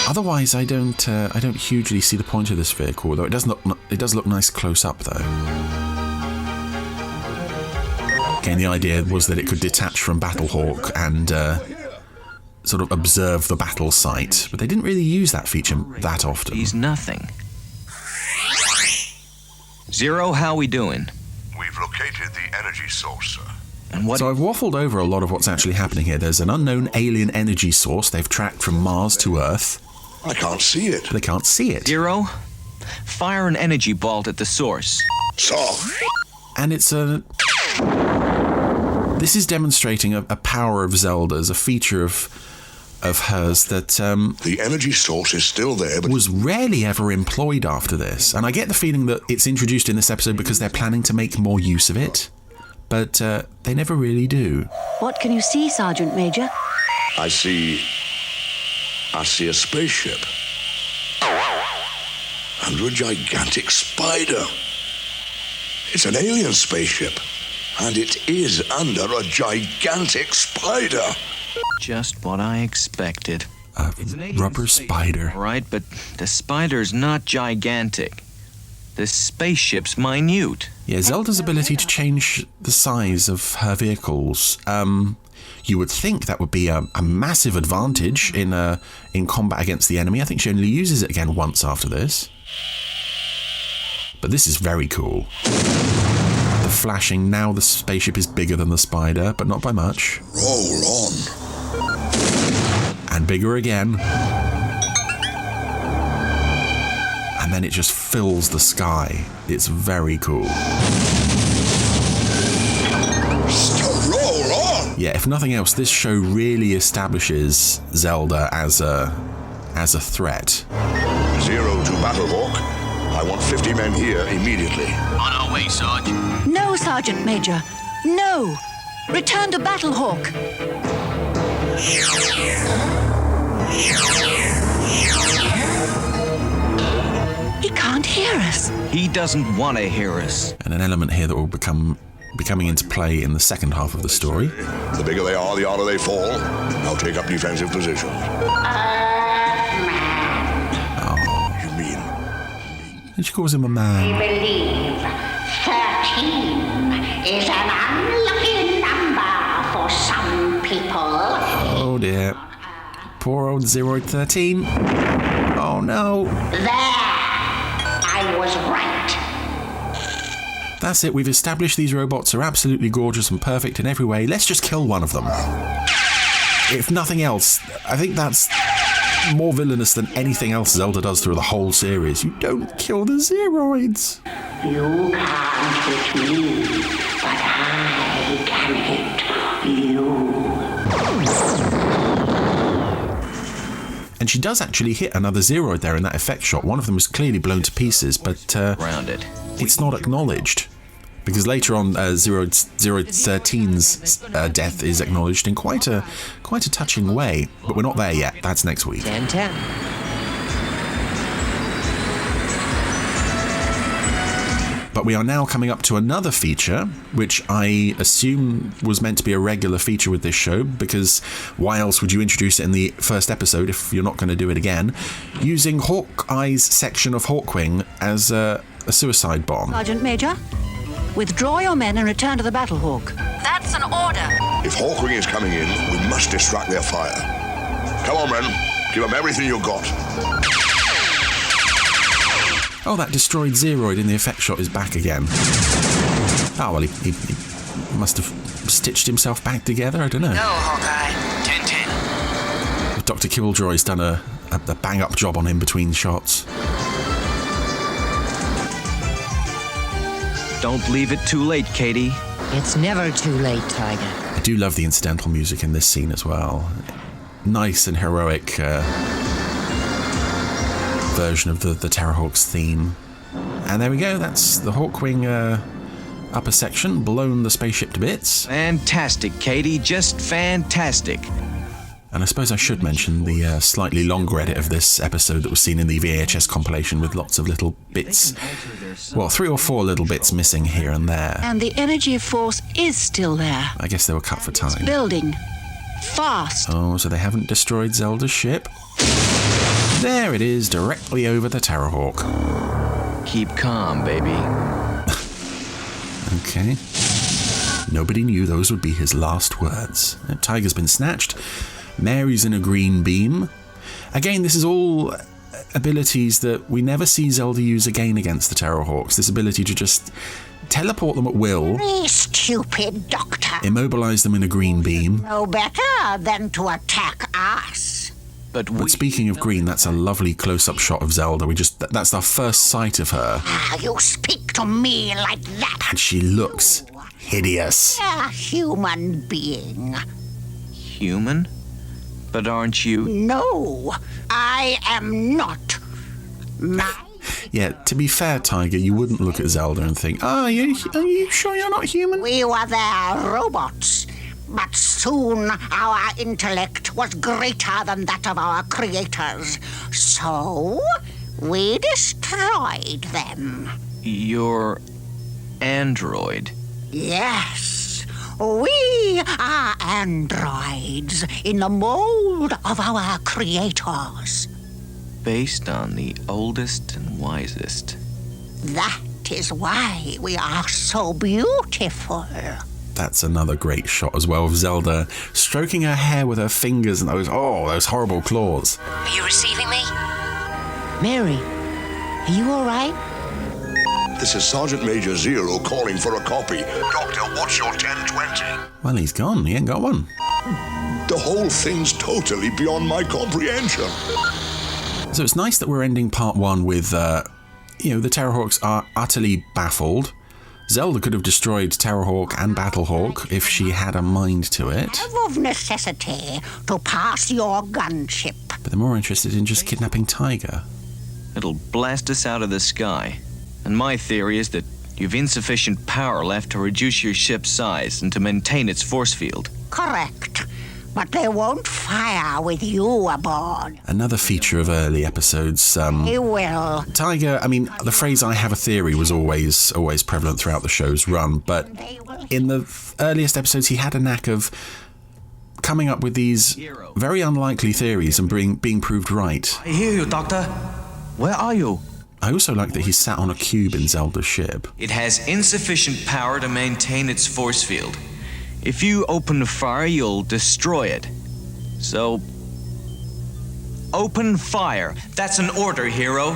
Otherwise, I don't hugely see the point of this vehicle, though it does look nice close up, though. Again, the idea was that it could detach from Battlehawk and sort of observe the battle site, but they didn't really use that feature that often. He's nothing. Zero, how we doing? We've located the energy source, sir. And what? So I've waffled over a lot of what's actually happening here. There's an unknown alien energy source they've tracked from Mars to Earth. I can't see it. They can't see it. Zero, fire an energy bolt at the source. So? And it's a... This is demonstrating a power of Zelda's, a feature of hers that... the energy source is still there, but... was rarely ever employed after this. And I get the feeling that it's introduced in this episode because they're planning to make more use of it. But they never really do. What can you see, Sergeant Major? I see a spaceship. Under a gigantic spider. It's an alien spaceship. And it is under a gigantic spider. Just what I expected. A rubber spider. Right, but the spider's not gigantic. The spaceship's minute. Yeah, Zelda's ability to change the size of her vehicles. You would think that would be a massive advantage in combat against the enemy. I think she only uses it again once after this. But this is very cool. The flashing, now the spaceship is bigger than the spider, but not by much. Roll on. And bigger again. And then it just fills the sky. It's very cool. Roll on! Yeah, if nothing else, this show really establishes Zelda as a threat. Zero to Battlehawk. I want 50 men here immediately. On our way, Sarge. No, Sergeant Major. No. Return to Battlehawk. He can't hear us. He doesn't want to hear us. And an element here that will be coming into play in the second half of the story. The bigger they are, the harder they fall. Now take up defensive positions. And she calls him a man. I believe 13 is an unlucky number for some people. Oh dear. Poor old 013. Oh no. There! I was right. That's it, we've established these robots are absolutely gorgeous and perfect in every way. Let's just kill one of them. If nothing else, I think that's more villainous than anything else Zelda does through the whole series. You don't kill the Zeroids. You can't hit me, but I can hit you. And she does actually hit another Zeroid there in that effect shot. One of them was clearly blown to pieces, but Rounded. It's not acknowledged. Because later on, 013's death is acknowledged in quite a touching way. But we're not there yet. That's next week. 10-10. But we are now coming up to another feature, which I assume was meant to be a regular feature with this show, because why else would you introduce it in the first episode if you're not going to do it again? Using Hawkeye's section of Hawkwing as a suicide bomb. Sergeant Major, withdraw your men and return to the Battlehawk. That's an order. If Hawkwing is coming in, we must distract their fire. Come on, men. Give them everything you've got. Oh, that destroyed Zeroid in the effect shot is back again. Oh, well, he must have stitched himself back together, I don't know. Go, Hawkeye. 10-10. Dr. Killjoy's done a bang-up job on him between shots. Don't leave it too late, Katie. It's never too late, Tiger. I do love the incidental music in this scene as well. Nice and heroic version of the Terrorhawks theme. And there we go, that's the Hawkwing upper section, blown the spaceship to bits. Fantastic, Katie, just fantastic. And I suppose I should mention the slightly longer edit of this episode that was seen in the VHS compilation with lots of little bits. Well, 3 or 4 little bits missing here and there. And the energy force is still there. I guess they were cut for time. Building. Fast. Oh, so they haven't destroyed Zelda's ship? There it is, directly over the Terrorhawk. Keep calm, baby. Okay. Nobody knew those would be his last words. Tiger's been snatched. Mary's in a green beam. Again, this is all abilities that we never see Zelda use again against the Terrorhawks. This ability to just teleport them at will. Stupid doctor. Immobilize them in a green beam. No better than to attack us. But speaking of green, that's a lovely close-up shot of Zelda. That's our first sight of her. You speak to me like that. And she looks hideous. A human being. Human? But aren't you? No, I am not. Yeah, to be fair, Tiger, you wouldn't look at Zelda and think, are you sure you're not human? We were their robots, but soon our intellect was greater than that of our creators. So, we destroyed them. Your android? Yes, we are androids in the mold of our creators. Based on the oldest and wisest. That is why we are so beautiful. That's another great shot as well of Zelda stroking her hair with her fingers and those horrible claws. Are you receiving me? Mary, are you all right? This is Sergeant Major Zero calling for a copy. Doctor, what's your 1020? Well, he's gone. He ain't got one. The whole thing's totally beyond my comprehension. So it's nice that we're ending part one with, the Terrorhawks are utterly baffled. Zelda could have destroyed Terrorhawk and Battlehawk if she had a mind to it. Of necessity to pass your gunship. But they're more interested in just kidnapping Tiger. It'll blast us out of the sky. And my theory is that you've insufficient power left to reduce your ship's size and to maintain its force field. Correct. But they won't fire with you aboard. Another feature of early episodes. They will. Tiger, the phrase "I have a theory" was always prevalent throughout the show's run, but in the earliest episodes he had a knack of coming up with these very unlikely theories and being proved right. I hear you, Doctor. Where are you? I also like that he's sat on a cube in Zelda's ship. It has insufficient power to maintain its force field. If you open fire, you'll destroy it. So, open fire. That's an order, hero.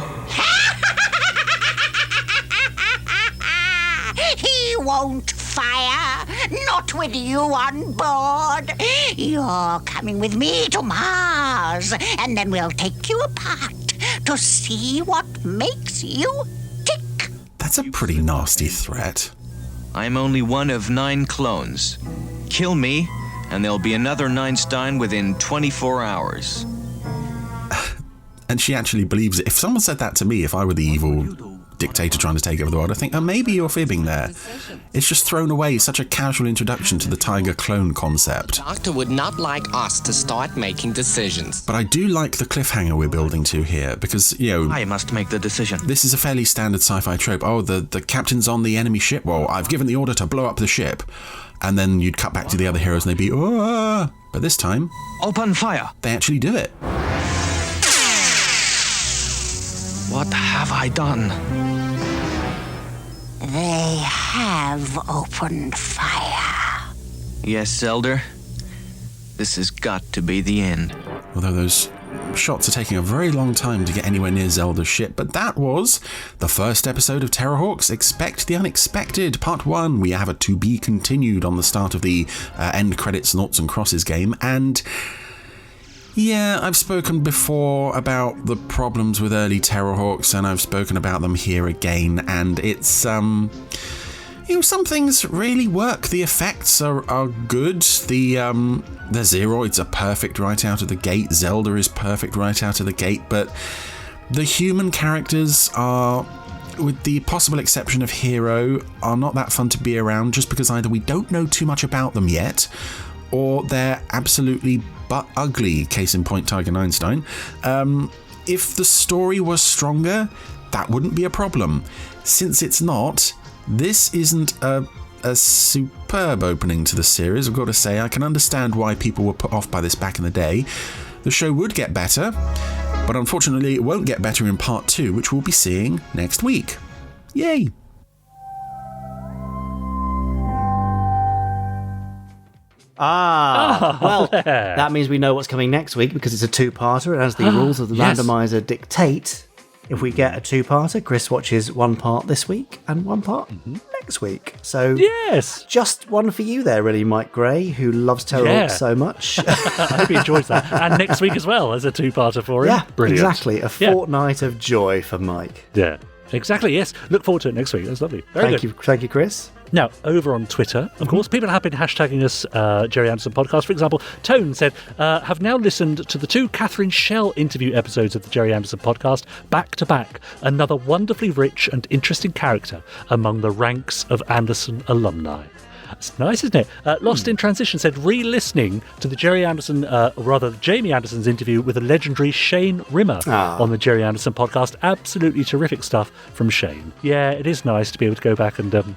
He won't fire. Not with you on board. You're coming with me to Mars, and then we'll take you apart to see what makes you tick. That's a pretty nasty threat. I'm only one of 9 clones. Kill me, and there'll be another Einstein within 24 hours. And she actually believes it. If someone said that to me, if I were the evil dictator trying to take over the world, I think, maybe you're fibbing there. It's just thrown away such a casual introduction to the Tiger clone concept. Doctor would not like us to start making decisions. But I do like the cliffhanger we're building to here, because, I must make the decision. This is a fairly standard sci-fi trope. Oh, the captain's on the enemy ship. Well, I've given the order to blow up the ship. And then you'd cut back to the other heroes and they'd be, oh, but this time... Open fire! They actually do it. What have I done? They have opened fire. Yes, Zelda. This has got to be the end. Although those shots are taking a very long time to get anywhere near Zelda's ship, but that was the first episode of Terrorhawks Expect the Unexpected, Part 1. We have a to be continued on the start of the end credits Noughts and Crosses game, and yeah, I've spoken before about the problems with early Terrorhawks, and I've spoken about them here again, and it's, some things really work. The effects are good. The Zeroids are perfect right out of the gate. Zelda is perfect right out of the gate, but the human characters are, with the possible exception of Hero, are not that fun to be around just because either we don't know too much about them yet, or they're absolutely butt ugly, case in point Tiger Einstein. If the story was stronger, that wouldn't be a problem. Since it's not, this isn't a superb opening to the series, I've got to say. I can understand why people were put off by this back in the day. The show would get better, but unfortunately it won't get better in part 2, which we'll be seeing next week. Yay! Well, that means we know what's coming next week because it's a two-parter, and as the rules of the randomiser dictate, if we get a two-parter, Chris watches one part this week and one part next week. So just one for you there, really, Mike Gray, who loves Terror so much. I hope he enjoys that. And next week as well as a two-parter for him. Yeah, brilliant. Exactly. A fortnight of joy for Mike. Yeah, exactly, yes. Look forward to it next week. That's lovely. Very good. Thank you, Chris. Now, over on Twitter, of course, people have been hashtagging us Gerry Anderson podcast. For example, Tone said, have now listened to the 2 Catherine Schell interview episodes of the Gerry Anderson podcast back to back. Another wonderfully rich and interesting character among the ranks of Anderson alumni. That's nice, isn't it? Lost in Transition said, re-listening to the Gerry Anderson, Jamie Anderson's interview with the legendary Shane Rimmer on the Gerry Anderson podcast. Absolutely terrific stuff from Shane. Yeah, it is nice to be able to go back and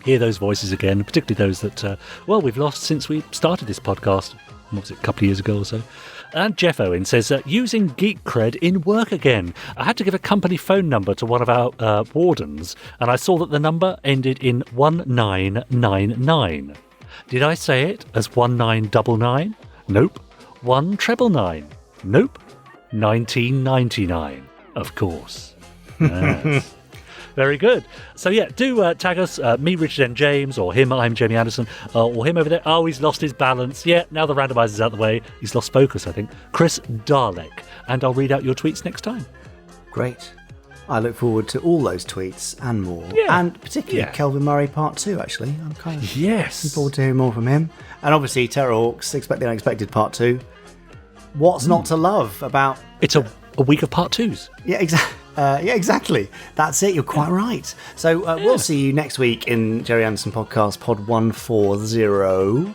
hear those voices again, particularly those that, we've lost since we started this podcast. What was it, a couple of years ago or so? And Jeff Owen says, using Geek Cred in work again. I had to give a company phone number to one of our wardens, and I saw that the number ended in 1999. Did I say it as 1999? Nope. 1999? Nope. 1999, of course. Yes. Very good. So do tag us, me, Richard N. James, or him, I'm Jamie Anderson, or him over there. Oh, he's lost his balance. Yeah, now the randomiser's out the way. He's lost focus, I think. Chris Dalek. And I'll read out your tweets next time. Great. I look forward to all those tweets and more. Yeah. And particularly Kelvin Murray Part 2, actually. I'm kind of looking forward to hearing more from him. And obviously, Terrorhawks, Expect the Unexpected Part 2. What's not to love about... It's a week of Part 2s. Yeah, exactly. Exactly. That's it. You're quite right. So we'll see you next week in Gerry Anderson Podcast Pod 140.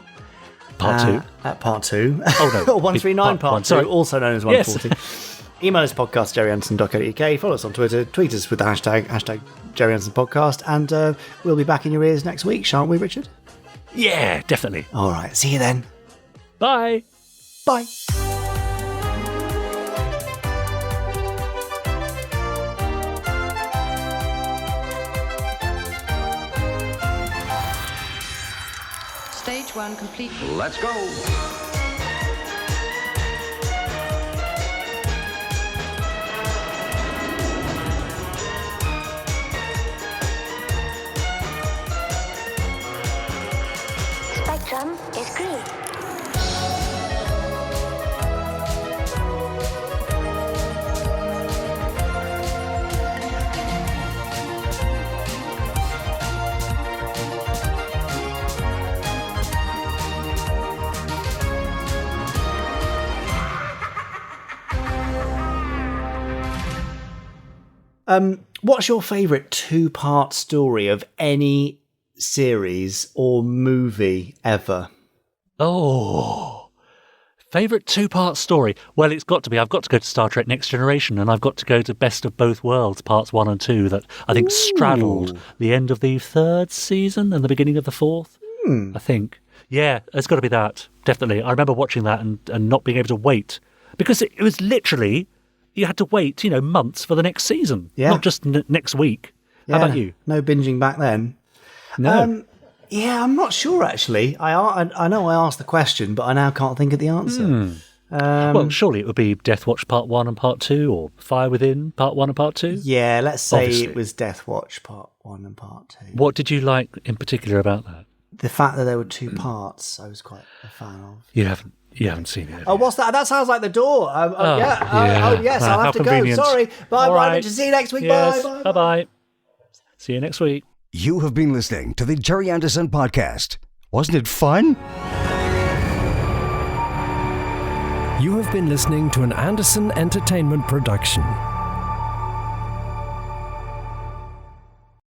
Part 2. Part 2. Oh, no. 139 Part 2, sorry. also known as 140. Yes. Email us podcast, gerryanderson.co.uk. Follow us on Twitter. Tweet us with the hashtag Gerry Anderson Podcast. And we'll be back in your ears next week, shan't we, Richard? Yeah, definitely. All right. See you then. Bye. Bye. Stage 1 complete. Let's go. Spectrum is green. What's your favourite two-part story of any series or movie ever? Oh, favourite two-part story? Well, it's got to be, I've got to go to Star Trek Next Generation, and I've got to go to Best of Both Worlds, parts 1 and 2, that I think straddled the end of the 3rd season and the beginning of the 4th, I think. Yeah, it's got to be that, definitely. I remember watching that and not being able to wait, because it was literally... You had to wait, months for the next season, not just next week. How about you? No binging back then. No. I'm not sure, actually. I know I asked the question, but I now can't think of the answer. Well, surely it would be Death Watch Part 1 and Part 2, or Fire Within Part 1 and Part 2? Yeah, let's say it was Death Watch Part 1 and Part 2. What did you like in particular about that? The fact that there were 2 parts, I was quite a fan of. You haven't seen it. Oh, what's that? That sounds like the door. Yes, I'll have to convenient. go. Sorry. Bye, right. Richard. See you next week. Yes. Bye. Bye-bye. See you next week. You have been listening to the Gerry Anderson Podcast. Wasn't it fun? You have been listening to an Anderson Entertainment production.